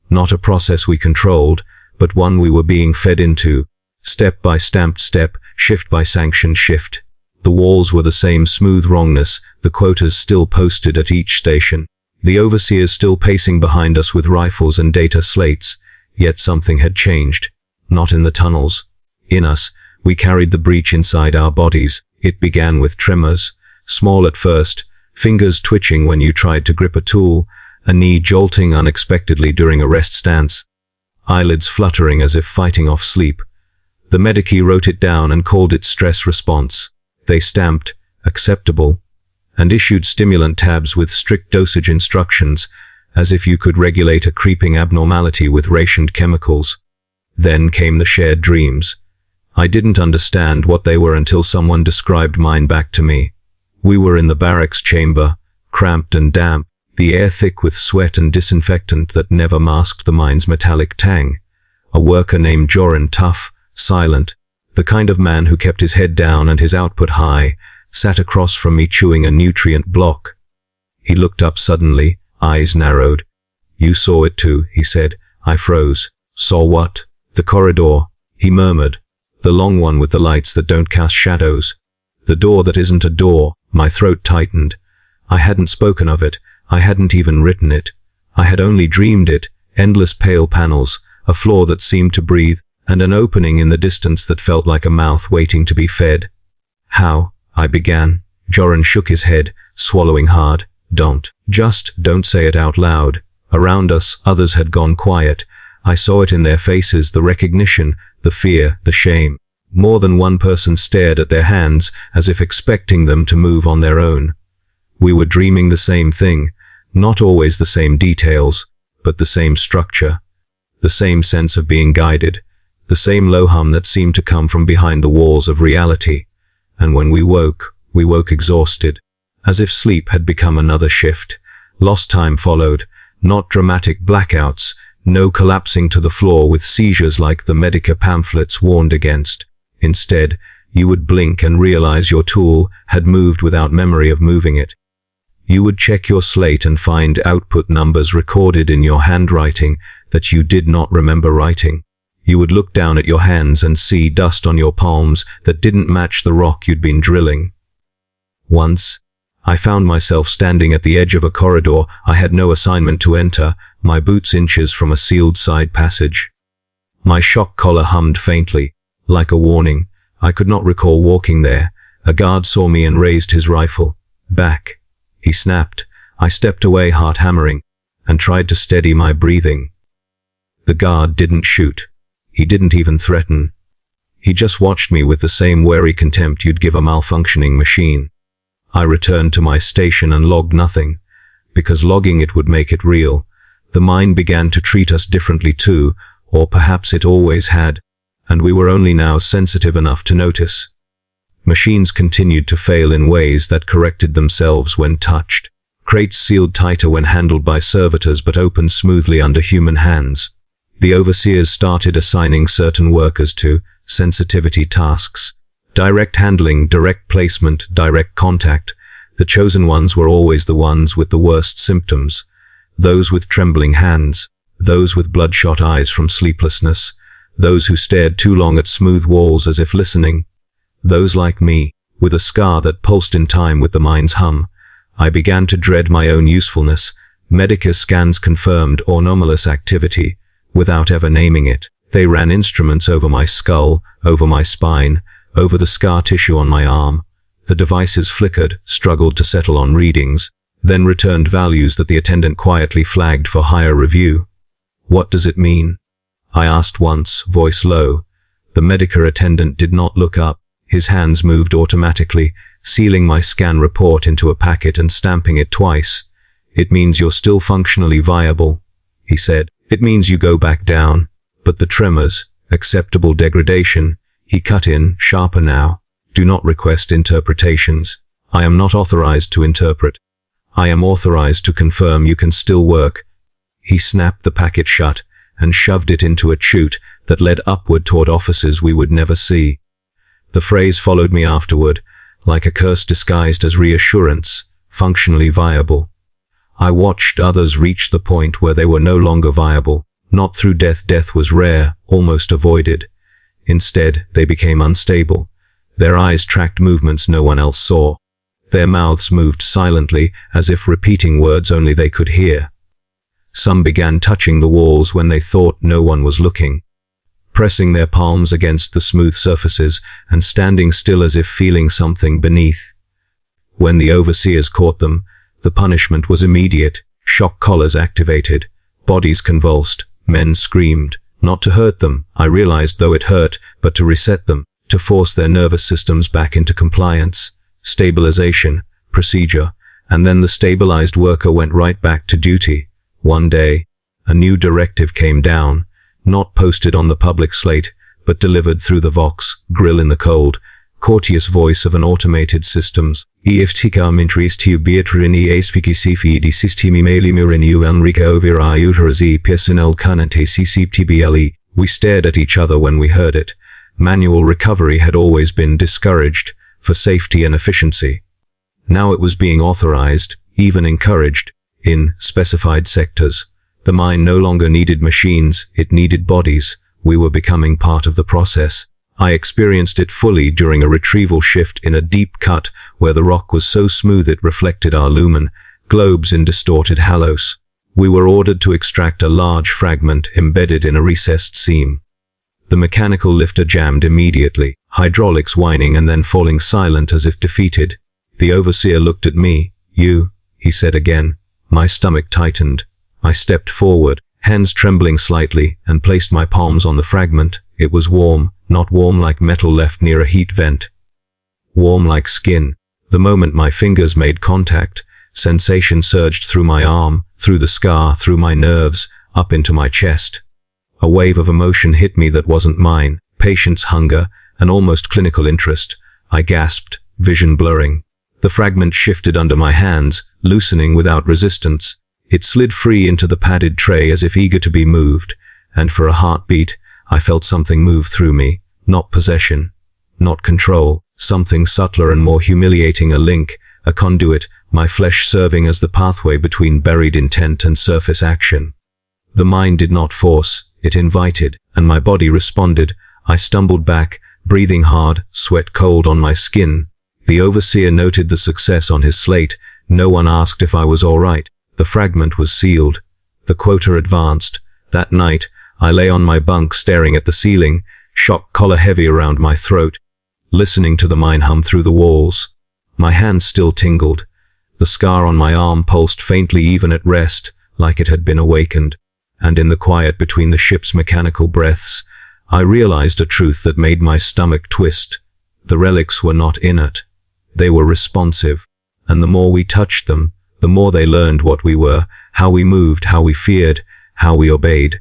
Not a process we controlled, but one we were being fed into, step by stamped step, shift by sanctioned shift. The walls were the same smooth wrongness, the quotas still posted at each station, the overseers still pacing behind us with rifles and data slates, yet something had changed. Not in the tunnels. In us, we carried the breach inside our bodies. It began with tremors, small at first, fingers twitching when you tried to grip a tool, a knee jolting unexpectedly during a rest stance, eyelids fluttering as if fighting off sleep. The medici wrote it down and called it stress response. They stamped, acceptable, and issued stimulant tabs with strict dosage instructions, as if you could regulate a creeping abnormality with rationed chemicals. Then came the shared dreams. I didn't understand what they were until someone described mine back to me. We were in the barracks chamber, cramped and damp, the air thick with sweat and disinfectant that never masked the mine's metallic tang. A worker named Joran, tough, silent, the kind of man who kept his head down and his output high, sat across from me chewing a nutrient block. He looked up suddenly, eyes narrowed. "You saw it too," he said. I froze. "Saw what?" "The corridor," he murmured. "The long one with the lights that don't cast shadows. The door that isn't a door." My throat tightened. I hadn't spoken of it. I hadn't even written it. I had only dreamed it. Endless pale panels, a floor that seemed to breathe, and an opening in the distance that felt like a mouth waiting to be fed. "How?" I began. Joran shook his head, swallowing hard. Don't say it out loud." Around us, others had gone quiet. I saw it in their faces, the recognition, the fear, the shame. More than one person stared at their hands, as if expecting them to move on their own. We were dreaming the same thing, not always the same details, but the same structure, the same sense of being guided, the same low hum that seemed to come from behind the walls of reality. And when we woke exhausted, as if sleep had become another shift. Lost time followed, not dramatic blackouts, no collapsing to the floor with seizures like the Medica pamphlets warned against. Instead, you would blink and realize your tool had moved without memory of moving it. You would check your slate and find output numbers recorded in your handwriting that you did not remember writing. You would look down at your hands and see dust on your palms that didn't match the rock you'd been drilling. Once, I found myself standing at the edge of a corridor I had no assignment to enter, my boots inches from a sealed side passage. My shock collar hummed faintly, like a warning. I could not recall walking there. A guard saw me and raised his rifle. "Back," he snapped. I stepped away, heart hammering, and tried to steady my breathing. The guard didn't shoot. He didn't even threaten. He just watched me with the same wary contempt you'd give a malfunctioning machine. I returned to my station and logged nothing, because logging it would make it real. The mind began to treat us differently too, or perhaps it always had, and we were only now sensitive enough to notice. Machines continued to fail in ways that corrected themselves when touched. Crates sealed tighter when handled by servitors but opened smoothly under human hands. The overseers started assigning certain workers to sensitivity tasks. Direct handling, direct placement, direct contact. The chosen ones were always the ones with the worst symptoms. Those with trembling hands. Those with bloodshot eyes from sleeplessness. Those who stared too long at smooth walls as if listening. Those like me, with a scar that pulsed in time with the mind's hum. I began to dread my own usefulness. Medica scans confirmed anomalous activity, without ever naming it. They ran instruments over my skull, over my spine, over the scar tissue on my arm. The devices flickered, struggled to settle on readings, then returned values that the attendant quietly flagged for higher review. "What does it mean?" I asked once, voice low. The Medica attendant did not look up. His hands moved automatically, sealing my scan report into a packet and stamping it twice. "It means you're still functionally viable," he said. "It means you go back down. But the tremors, acceptable degradation, He cut in, sharper now. Do not request interpretations. I am not authorized to interpret. I am authorized to confirm you can still work. He snapped the packet shut and shoved it into a chute that led upward toward offices we would never see. The phrase followed me afterward, like a curse disguised as reassurance, functionally viable. I watched others reach the point where they were no longer viable. Not through death. Death was rare, almost avoided. Instead, they became unstable. Their eyes tracked movements no one else saw. Their mouths moved silently, as if repeating words only they could hear. Some began touching the walls when they thought no one was looking, pressing their palms against the smooth surfaces and standing still as if feeling something beneath. When the overseers caught them, the punishment was immediate. Shock collars activated, bodies convulsed, men screamed. Not to hurt them, I realized, though it hurt, but to reset them, to force their nervous systems back into compliance. Stabilization, procedure, and then the stabilized worker went right back to duty. One day, a new directive came down, not posted on the public slate, but delivered through the Vox, grill in the cold, courteous voice of an automated systems. EFTK entries to Beatrini ASPKCFE di sistemi melimirinu Enrique Ovira Uterazi personnel canante CCTBLE. We stared at each other when we heard it. Manual recovery had always been discouraged, for safety and efficiency. Now it was being authorized, even encouraged, in specified sectors. The mine no longer needed machines, it needed bodies. We were becoming part of the process. I experienced it fully during a retrieval shift in a deep cut where the rock was so smooth it reflected our lumen, globes in distorted halos. We were ordered to extract a large fragment embedded in a recessed seam. The mechanical lifter jammed immediately, hydraulics whining and then falling silent as if defeated. The overseer looked at me. "You," he said again. My stomach tightened. I stepped forward, hands trembling slightly, and placed my palms on the fragment. It was warm, not warm like metal left near a heat vent. Warm like skin. The moment my fingers made contact, sensation surged through my arm, through the scar, through my nerves, up into my chest. A wave of emotion hit me that wasn't mine. Patience, hunger, an almost clinical interest. I gasped, vision blurring. The fragment shifted under my hands, loosening without resistance. It slid free into the padded tray as if eager to be moved, and for a heartbeat, I felt something move through me. Not possession, not control, something subtler and more humiliating, a link, a conduit, my flesh serving as the pathway between buried intent and surface action. The mind did not force, it invited, and my body responded. I stumbled back, breathing hard, sweat cold on my skin. The overseer noted the success on his slate. No one asked if I was all right. The fragment was sealed. The quota advanced. That night, I lay on my bunk staring at the ceiling, shock collar heavy around my throat, listening to the mine hum through the walls. My hands still tingled. The scar on my arm pulsed faintly even at rest, like it had been awakened. And in the quiet between the ship's mechanical breaths, I realized a truth that made my stomach twist. The relics were not inert. They were responsive. And the more we touched them, the more they learned what we were, how we moved, how we feared, how we obeyed.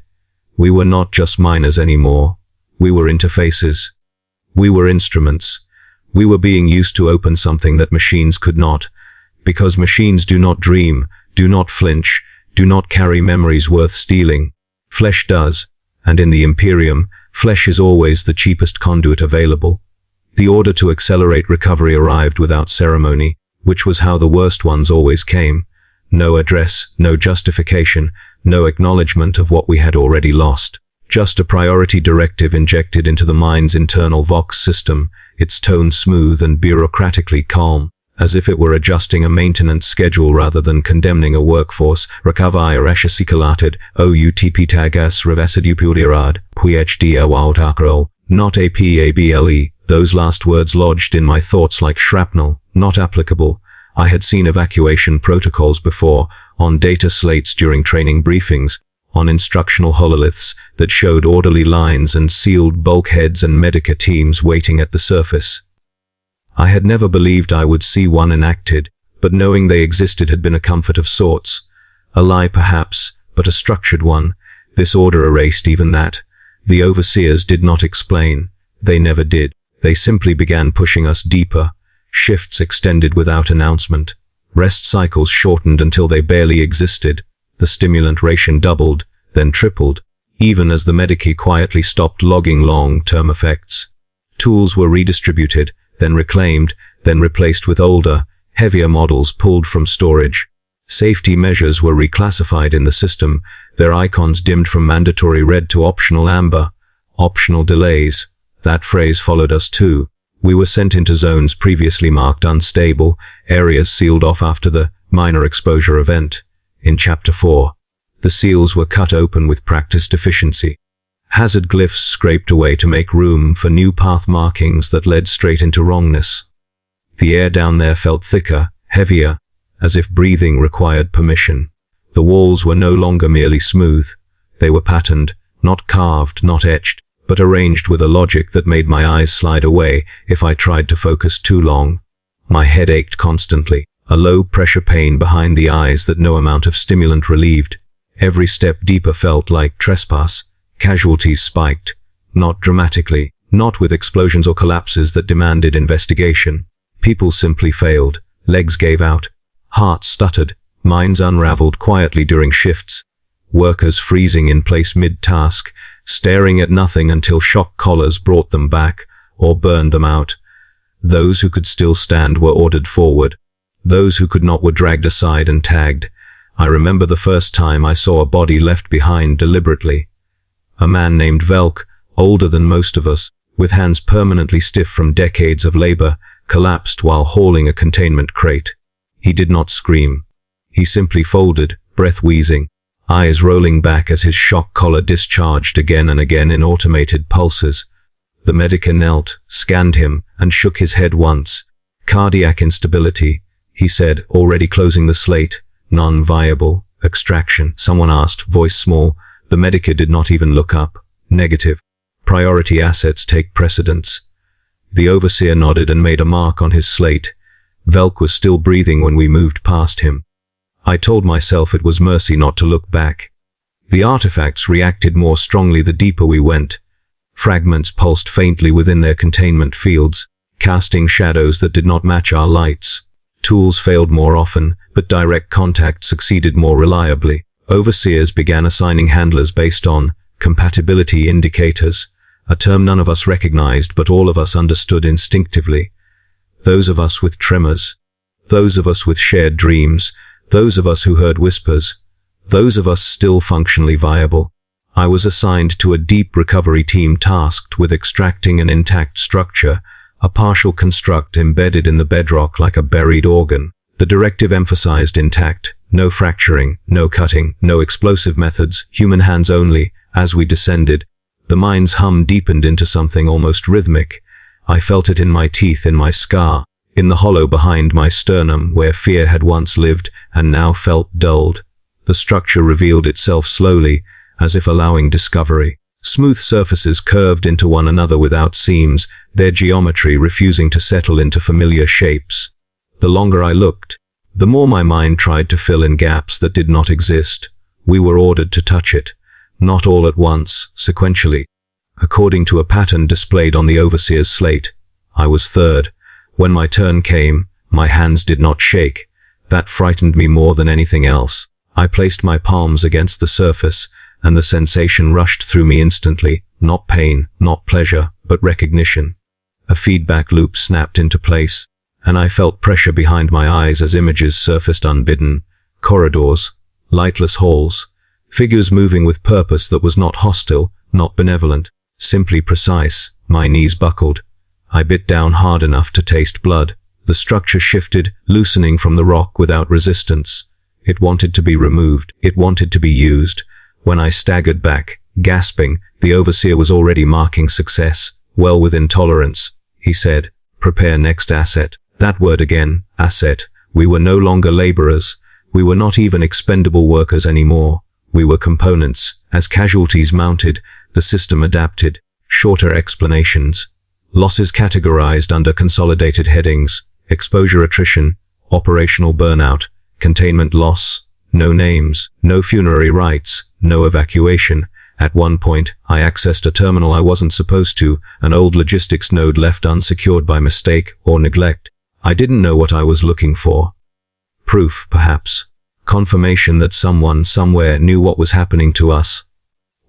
We were not just miners anymore. We were interfaces. We were instruments. We were being used to open something that machines could not. Because machines do not dream, do not flinch, do not carry memories worth stealing. Flesh does, and in the Imperium, flesh is always the cheapest conduit available. The order to accelerate recovery arrived without ceremony, which was how the worst ones always came. No address, no justification, no acknowledgement of what we had already lost. Just a priority directive injected into the mine's internal Vox system, its tone smooth and bureaucratically calm, as if it were adjusting a maintenance schedule rather than condemning a workforce. Recover reshasikalated, outp tagas revasidupurdirad, phd awautakral, not apable. Those last words lodged in my thoughts like shrapnel, not applicable. I had seen evacuation protocols before, on data slates during training briefings, on instructional hololiths that showed orderly lines and sealed bulkheads and medica teams waiting at the surface. I had never believed I would see one enacted, but knowing they existed had been a comfort of sorts. A lie perhaps, but a structured one. This order erased even that. The overseers did not explain. They never did. They simply began pushing us deeper. Shifts extended without announcement. Rest cycles shortened until they barely existed. The stimulant ration doubled, then tripled, even as the Medici quietly stopped logging long-term effects. Tools were redistributed, then reclaimed, then replaced with older, heavier models pulled from storage. Safety measures were reclassified in the system, their icons dimmed from mandatory red to optional amber. Optional delays. That phrase followed us too. We were sent into zones previously marked unstable, areas sealed off after the minor exposure event. In Chapter 4, the seals were cut open with practiced efficiency. Hazard glyphs scraped away to make room for new path markings that led straight into wrongness. The air down there felt thicker, heavier, as if breathing required permission. The walls were no longer merely smooth. They were patterned, not carved, not etched, but arranged with a logic that made my eyes slide away if I tried to focus too long. My head ached constantly, a low-pressure pain behind the eyes that no amount of stimulant relieved. Every step deeper felt like trespass. Casualties spiked, not dramatically, not with explosions or collapses that demanded investigation. People simply failed, legs gave out, hearts stuttered, minds unraveled quietly during shifts. Workers freezing in place mid-task, staring at nothing until shock collars brought them back or burned them out. Those who could still stand were ordered forward. Those who could not were dragged aside and tagged. I remember the first time I saw a body left behind deliberately. A man named Velk, older than most of us, with hands permanently stiff from decades of labor, collapsed while hauling a containment crate. He did not scream. He simply folded, breath wheezing, eyes rolling back as his shock collar discharged again and again in automated pulses. The medic knelt, scanned him, and shook his head once. Cardiac instability, he said, already closing the slate. Non-viable. Extraction, someone asked, voice small. The medic did not even look up. Negative. Priority assets take precedence. The overseer nodded and made a mark on his slate. Velk was still breathing when we moved past him. I told myself it was mercy not to look back. The artifacts reacted more strongly the deeper we went. Fragments pulsed faintly within their containment fields, casting shadows that did not match our lights. Tools failed more often, but direct contact succeeded more reliably. Overseers began assigning handlers based on compatibility indicators, a term none of us recognized but all of us understood instinctively. Those of us with tremors, those of us with shared dreams, those of us who heard whispers, those of us still functionally viable. I was assigned to a deep recovery team tasked with extracting an intact structure, a partial construct embedded in the bedrock like a buried organ. The directive emphasized intact, no fracturing, no cutting, no explosive methods, human hands only. As we descended, the mind's hum deepened into something almost rhythmic. I felt it in my teeth, in my scar, in the hollow behind my sternum where fear had once lived and now felt dulled. The structure revealed itself slowly, as if allowing discovery. Smooth surfaces curved into one another without seams, their geometry refusing to settle into familiar shapes. The longer I looked, the more my mind tried to fill in gaps that did not exist. We were ordered to touch it, not all at once, sequentially, according to a pattern displayed on the overseer's slate. I was third. When my turn came, my hands did not shake. That frightened me more than anything else. I placed my palms against the surface, and the sensation rushed through me instantly, not pain, not pleasure, but recognition. A feedback loop snapped into place, and I felt pressure behind my eyes as images surfaced unbidden. Corridors, lightless halls, figures moving with purpose that was not hostile, not benevolent, simply precise. My knees buckled. I bit down hard enough to taste blood. The structure shifted, loosening from the rock without resistance. It wanted to be removed. It wanted to be used. When I staggered back, gasping, the overseer was already marking success, well within tolerance. He said, "Prepare next asset." That word again, asset. We were no longer laborers. We were not even expendable workers anymore. We were components. As casualties mounted, the system adapted. Shorter explanations. Losses categorized under consolidated headings. Exposure attrition, operational burnout, containment loss, no names, no funerary rites, no evacuation, At one point, I accessed a terminal I wasn't supposed to, an old logistics node left unsecured by mistake or neglect. I didn't know what I was looking for. Proof, perhaps. Confirmation that someone, somewhere, knew what was happening to us.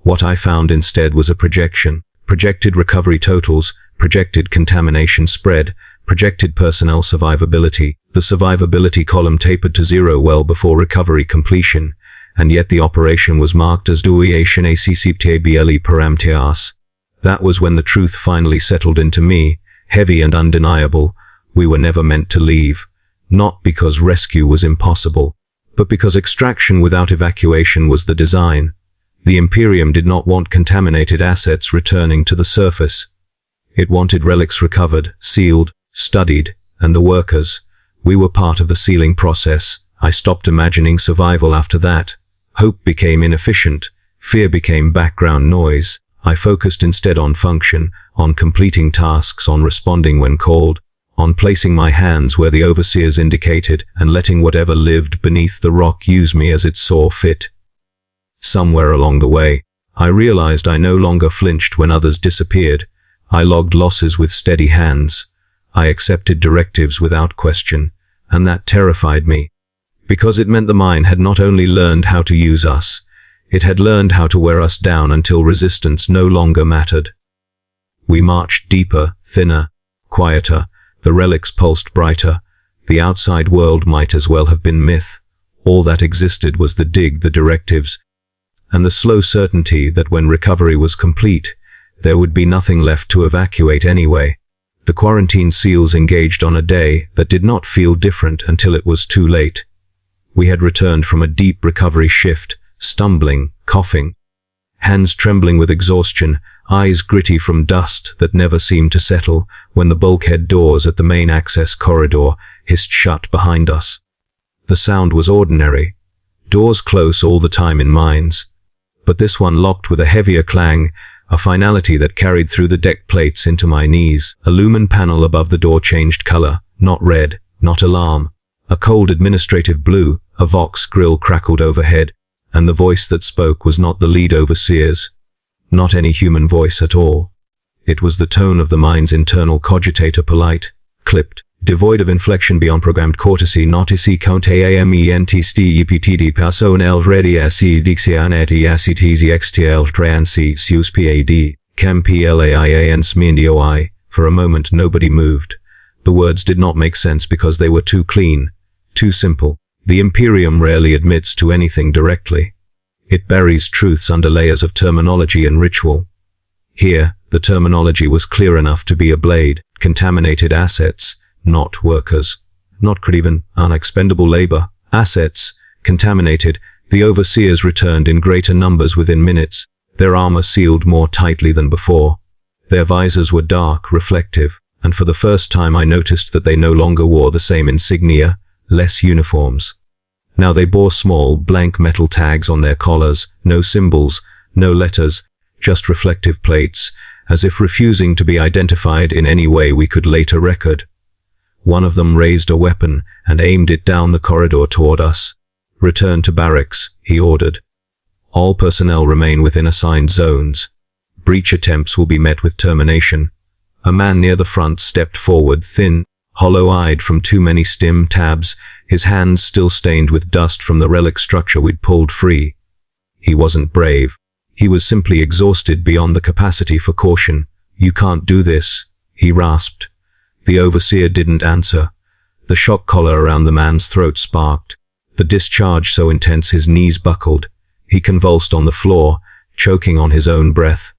What I found instead was a projection. Projected recovery totals, projected contamination spread, projected personnel survivability. The survivability column tapered to 0 well before recovery completion, and yet the operation was marked as duation acceptable paramtias. That was when the truth finally settled into me, heavy and undeniable. We were never meant to leave. Not because rescue was impossible, but because extraction without evacuation was the design. The Imperium did not want contaminated assets returning to the surface. It wanted relics recovered, sealed, studied, and the workers. We were part of the sealing process. I stopped imagining survival after that. Hope became inefficient. Fear became background noise. I focused instead on function, on completing tasks, on responding when called, on placing my hands where the overseers indicated, and letting whatever lived beneath the rock use me as it saw fit. Somewhere along the way, I realized I no longer flinched when others disappeared. I logged losses with steady hands. I accepted directives without question, and that terrified me, because it meant the mine had not only learned how to use us, it had learned how to wear us down until resistance no longer mattered. We marched deeper, thinner, quieter. The relics pulsed brighter. The outside world might as well have been myth. All that existed was the dig, the directives, and the slow certainty that when recovery was complete, there would be nothing left to evacuate anyway. The quarantine seals engaged on a day that did not feel different until it was too late. We had returned from a deep recovery shift, stumbling, coughing, hands trembling with exhaustion, eyes gritty from dust that never seemed to settle, when the bulkhead doors at the main access corridor hissed shut behind us. The sound was ordinary. Doors close all the time in mines. But this one locked with a heavier clang, a finality that carried through the deck plates into my knees. A lumen panel above the door changed color, not red, not alarm. A cold administrative blue. A Vox grill crackled overhead, and the voice that spoke was not the lead overseer's. Not any human voice at all. It was the tone of the mine's internal cogitator, polite, clipped, devoid of inflection beyond programmed courtesy. Notici conte ament steptd personel ready ac dixianeti actz xtl transi sius pad chem plaian smindioi. For a moment nobody moved. The words did not make sense because they were too clean, too simple. The Imperium rarely admits to anything directly. It buries truths under layers of terminology and ritual. Here, the terminology was clear enough to be a blade. Contaminated assets, not workers. Not even unexpendable labor. Assets, contaminated. The overseers returned in greater numbers within minutes, their armor sealed more tightly than before. Their visors were dark, reflective, and for the first time I noticed that they no longer wore the same insignia, less uniforms. Now they bore small, blank metal tags on their collars, no symbols, no letters, just reflective plates, as if refusing to be identified in any way we could later record. One of them raised a weapon and aimed it down the corridor toward us. "Return to barracks," he ordered. "All personnel remain within assigned zones. Breach attempts will be met with termination." A man near the front stepped forward, thin, hollow-eyed from too many stim tabs, his hands still stained with dust from the relic structure we'd pulled free. He wasn't brave. He was simply exhausted beyond the capacity for caution. "You can't do this," he rasped. The overseer didn't answer. The shock collar around the man's throat sparked. The discharge so intense his knees buckled. He convulsed on the floor, choking on his own breath.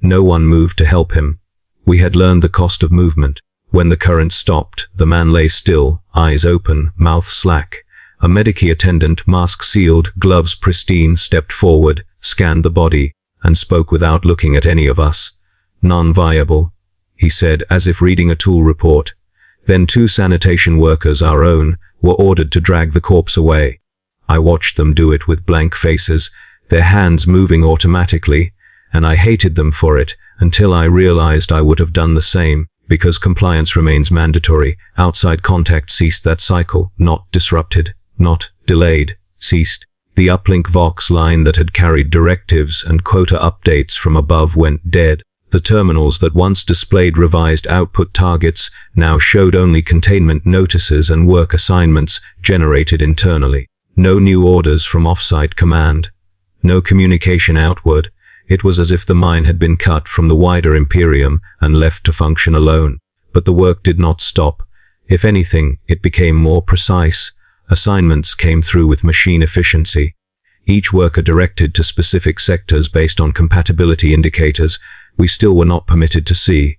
No one moved to help him. We had learned the cost of movement. When the current stopped, the man lay still, eyes open, mouth slack. A Medici attendant, mask sealed, gloves pristine, stepped forward, scanned the body, and spoke without looking at any of us. "Non-viable," he said, as if reading a tool report. Then 2 sanitation workers, our own, were ordered to drag the corpse away. I watched them do it with blank faces, their hands moving automatically, and I hated them for it until I realized I would have done the same. Because compliance remains mandatory, outside contact ceased that cycle, not disrupted, not delayed, ceased. The uplink Vox line that had carried directives and quota updates from above went dead. The terminals that once displayed revised output targets now showed only containment notices and work assignments generated internally. No new orders from off-site command. No communication outward. It was as if the mine had been cut from the wider Imperium and left to function alone. But the work did not stop. If anything, it became more precise. Assignments came through with machine efficiency. Each worker directed to specific sectors based on compatibility indicators we still were not permitted to see.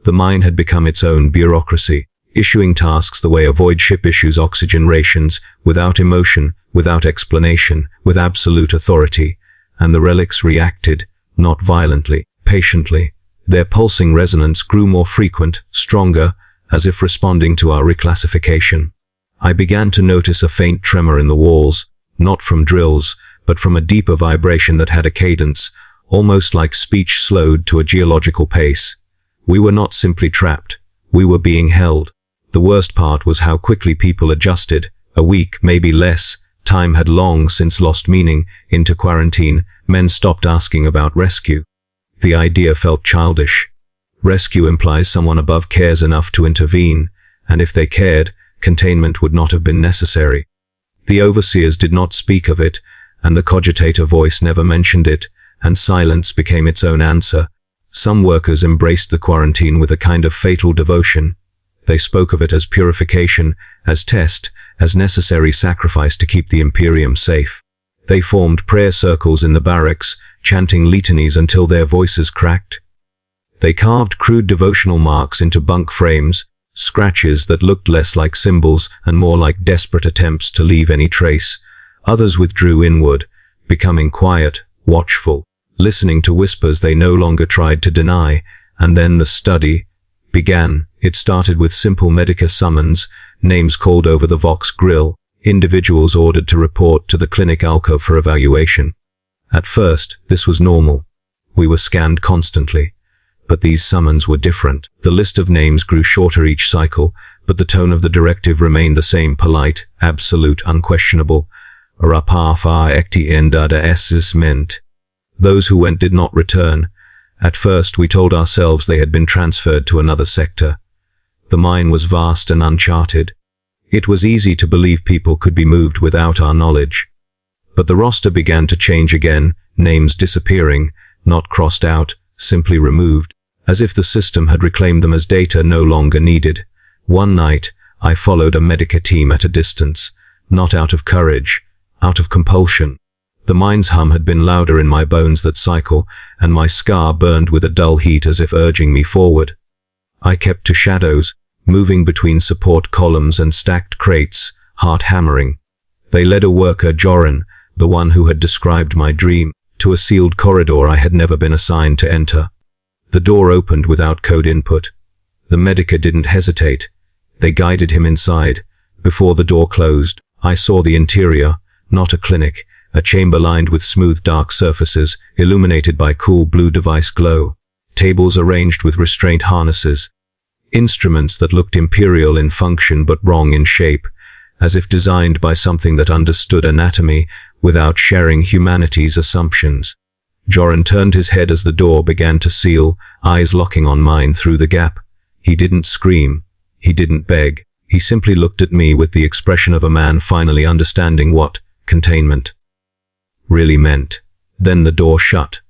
The mine had become its own bureaucracy, issuing tasks the way a void ship issues oxygen rations, without emotion, without explanation, with absolute authority. And the relics reacted, not violently, patiently. Their pulsing resonance grew more frequent, stronger, as if responding to our reclassification. I began to notice a faint tremor in the walls, not from drills, but from a deeper vibration that had a cadence, almost like speech slowed to a geological pace. We were not simply trapped. We were being held. The worst part was how quickly people adjusted. A week, maybe less. Time had long since lost meaning. Into quarantine, men stopped asking about rescue. The idea felt childish. Rescue implies someone above cares enough to intervene, and if they cared, containment would not have been necessary. The overseers did not speak of it, and the cogitator voice never mentioned it, and silence became its own answer. Some workers embraced the quarantine with a kind of fatal devotion. They spoke of it as purification, as test, as necessary sacrifice to keep the Imperium safe. They formed prayer circles in the barracks, chanting litanies until their voices cracked. They carved crude devotional marks into bunk frames, scratches that looked less like symbols and more like desperate attempts to leave any trace. Others withdrew inward, becoming quiet, watchful, listening to whispers they no longer tried to deny. And then the study began. It started with simple Medica summons, names called over the Vox grill, individuals ordered to report to the clinic alcove for evaluation. At first, this was normal. We were scanned constantly. But these summons were different. The list of names grew shorter each cycle, but the tone of the directive remained the same: polite, absolute, unquestionable. Rapafar ekti endada essis ment. Those who went did not return. At first we told ourselves they had been transferred to another sector. The mine was vast and uncharted. It was easy to believe people could be moved without our knowledge. But the roster began to change again, names disappearing, not crossed out, simply removed, as if the system had reclaimed them as data no longer needed. One night, I followed a Medica team at a distance, not out of courage, out of compulsion. The mine's hum had been louder in my bones that cycle, and my scar burned with a dull heat as if urging me forward. I kept to shadows, moving between support columns and stacked crates, heart hammering. They led a worker, Joran, the one who had described my dream, to a sealed corridor I had never been assigned to enter. The door opened without code input. The Medica didn't hesitate. They guided him inside. Before the door closed, I saw the interior, not a clinic, a chamber lined with smooth dark surfaces, illuminated by cool blue device glow. Tables arranged with restraint harnesses. Instruments that looked imperial in function but wrong in shape, as if designed by something that understood anatomy without sharing humanity's assumptions. Joran turned his head as the door began to seal, eyes locking on mine through the gap. He didn't scream. He didn't beg. He simply looked at me with the expression of a man finally understanding what containment really meant. Then the door shut.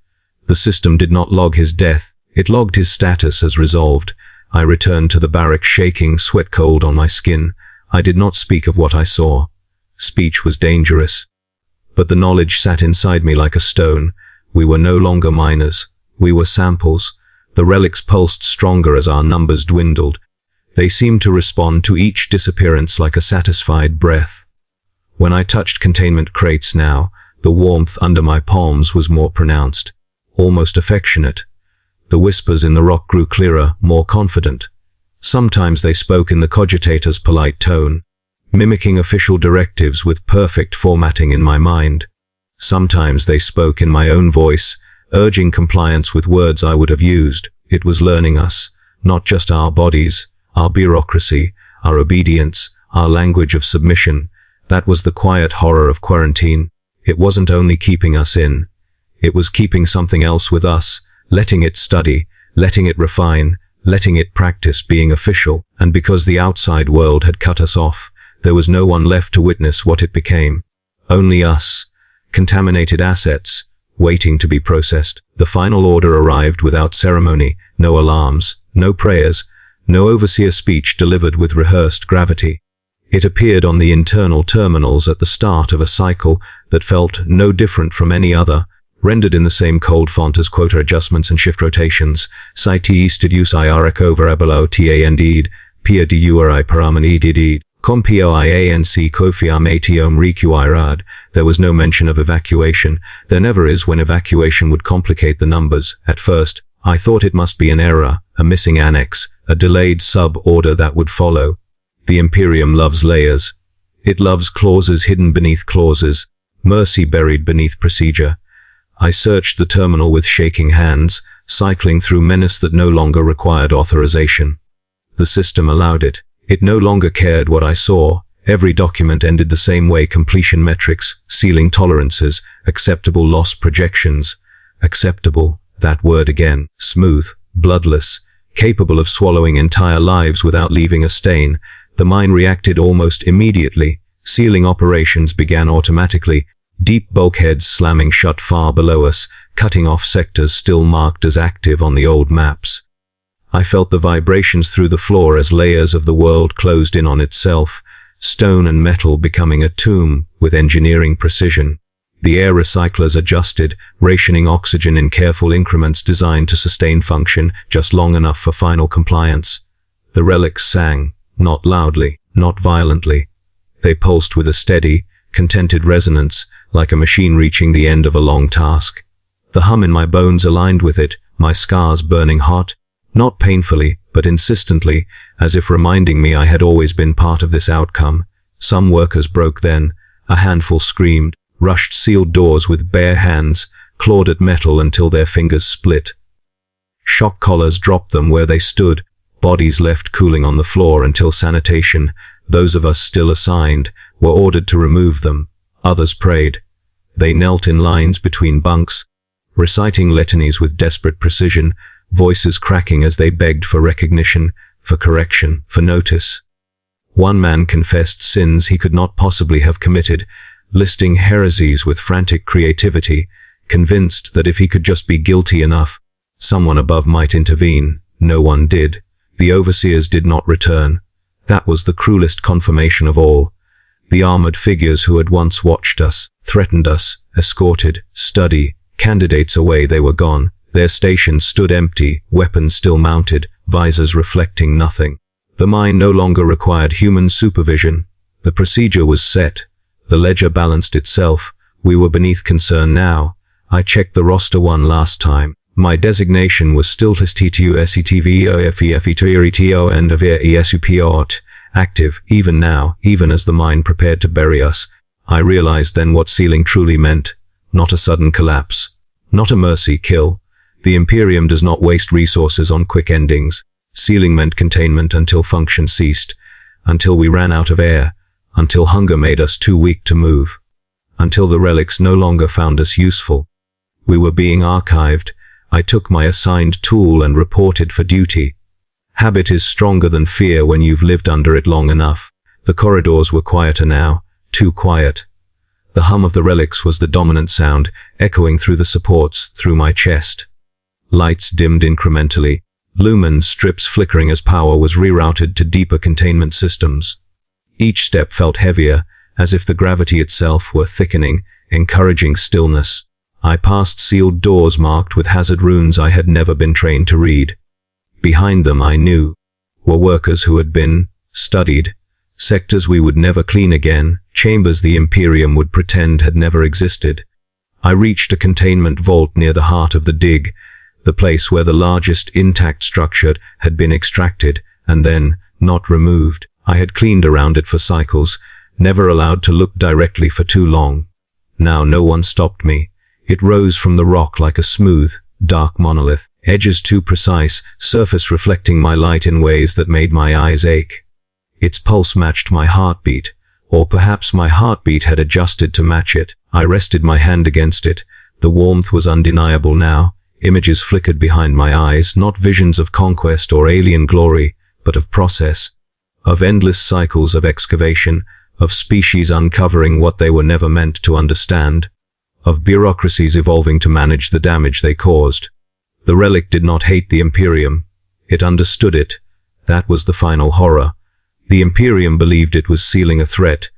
The system did not log his death. It logged his status as resolved. I returned to the barrack shaking, sweat cold on my skin. I did not speak of what I saw. Speech was dangerous. But the knowledge sat inside me like a stone. We were no longer miners. We were samples. The relics pulsed stronger as our numbers dwindled. They seemed to respond to each disappearance like a satisfied breath. When I touched containment crates now, the warmth under my palms was more pronounced, almost affectionate. The whispers in the rock grew clearer, more confident. Sometimes they spoke in the cogitator's polite tone, mimicking official directives with perfect formatting in my mind. Sometimes they spoke in my own voice, urging compliance with words I would have used. It was learning us, not just our bodies, our bureaucracy, our obedience, our language of submission. That was the quiet horror of quarantine. It wasn't only keeping us in. It was keeping something else with us, letting it study, letting it refine, letting it practice being official. And because the outside world had cut us off, there was no one left to witness what it became. Only us, contaminated assets, waiting to be processed. The final order arrived without ceremony, no alarms, no prayers, no overseer speech delivered with rehearsed gravity. It appeared on the internal terminals at the start of a cycle that felt no different from any other, rendered in the same cold font as quota adjustments and shift rotations. Site studius irec over abelo ta indeed, pia diuri paraman edid, compioianc cofiam atiom requirad. There was no mention of evacuation. There never is when evacuation would complicate the numbers. At first, I thought it must be an error, a missing annex, a delayed sub-order that would follow. The Imperium loves layers. It loves clauses hidden beneath clauses, mercy buried beneath procedure. I searched the terminal with shaking hands, cycling through menace that no longer required authorization. The system allowed it. It no longer cared what I saw. Every document ended the same way: completion metrics, ceiling tolerances, acceptable loss projections. Acceptable, that word again. Smooth, bloodless, capable of swallowing entire lives without leaving a stain. The mine reacted almost immediately. Sealing operations began automatically, deep bulkheads slamming shut far below us, cutting off sectors still marked as active on the old maps. I felt the vibrations through the floor as layers of the world closed in on itself, stone and metal becoming a tomb with engineering precision. The air recyclers adjusted, rationing oxygen in careful increments designed to sustain function just long enough for final compliance. The relics sang, not loudly, not violently. They pulsed with a steady, contented resonance, like a machine reaching the end of a long task. The hum in my bones aligned with it, my scars burning hot, not painfully, but insistently, as if reminding me I had always been part of this outcome. Some workers broke then. A handful screamed, rushed sealed doors with bare hands, clawed at metal until their fingers split. Shock collars dropped them where they stood, bodies left cooling on the floor until sanitation, those of us still assigned, were ordered to remove them. Others prayed. They knelt in lines between bunks, reciting litanies with desperate precision, voices cracking as they begged for recognition, for correction, for notice. One man confessed sins he could not possibly have committed, listing heresies with frantic creativity, convinced that if he could just be guilty enough, someone above might intervene. No one did. The overseers did not return. That was the cruelest confirmation of all. The armored figures who had once watched us, threatened us, escorted, study, candidates away, they were gone. Their stations stood empty, weapons still mounted, visors reflecting nothing. The mine no longer required human supervision. The procedure was set. The ledger balanced itself. We were beneath concern now. I checked the roster one last time. My designation was still STTVOFEFETORETO and ESUPOT, active, even now, even as the mine prepared to bury us. I realized then what sealing truly meant. Not a sudden collapse. Not a mercy kill. The Imperium does not waste resources on quick endings. Sealing meant containment until function ceased, until we ran out of air, until hunger made us too weak to move, until the relics no longer found us useful. We were being archived. I took my assigned tool and reported for duty. Habit is stronger than fear when you've lived under it long enough. The corridors were quieter now, too quiet. The hum of the relics was the dominant sound, echoing through the supports, through my chest. Lights dimmed incrementally, lumen strips flickering as power was rerouted to deeper containment systems. Each step felt heavier, as if the gravity itself were thickening, encouraging stillness. I passed sealed doors marked with hazard runes I had never been trained to read. Behind them, I knew, were workers who had been studied, sectors we would never clean again, chambers the Imperium would pretend had never existed. I reached a containment vault near the heart of the dig, the place where the largest intact structure had been extracted, and then, not removed. I had cleaned around it for cycles, never allowed to look directly for too long. Now no one stopped me. It rose from the rock like a smooth, dark monolith, edges too precise, surface reflecting my light in ways that made my eyes ache. Its pulse matched my heartbeat, Or perhaps my heartbeat had adjusted to match it. I rested my hand against it. The warmth was undeniable now. Images flickered behind my eyes, not visions of conquest or alien glory, but of process, of endless cycles of excavation, of species uncovering what they were never meant to understand, of bureaucracies evolving to manage the damage they caused. The relic did not hate the Imperium. It understood it. That was the final horror. The Imperium believed it was sealing a threat.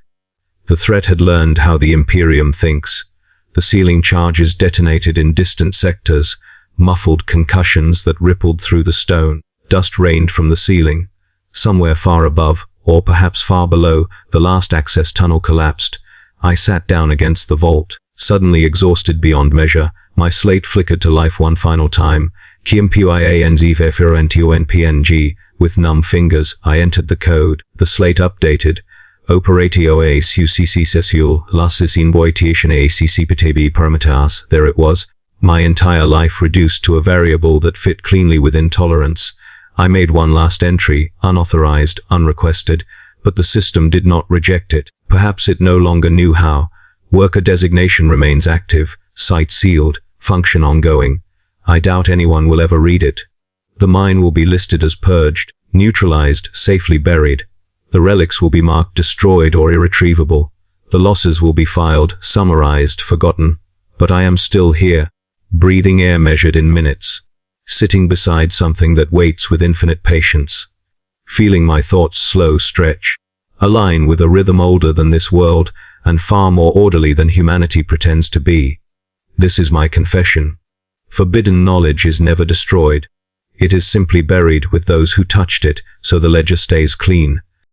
The threat had learned how the Imperium thinks. The sealing charges detonated in distant sectors, muffled concussions that rippled through the stone. Dust rained from the ceiling. Somewhere far above, or perhaps far below, the last access tunnel collapsed. I sat down against the vault, suddenly exhausted beyond measure. My slate flickered to life one final time. KMPIANZFRNTONPNG. With numb fingers, I entered the code. The slate updated. Operatio a succ sesul, lasis invoitation a ccptb parameters. There it was. My entire life reduced to a variable that fit cleanly within tolerance. I made one last entry, unauthorized, unrequested, but the system did not reject it. Perhaps it no longer knew how. Worker designation remains active, site sealed, function ongoing. I doubt anyone will ever read it. The mine will be listed as purged, neutralized, safely buried. The relics will be marked destroyed or irretrievable. The losses will be filed, summarized, forgotten. But I am still here, breathing air measured in minutes, sitting beside something that waits with infinite patience, feeling my thoughts slow stretch, align with a rhythm older than this world and far more orderly than humanity pretends to be. This is my confession. Forbidden knowledge is never destroyed. It is simply buried with those who touched it, so the ledger stays clean.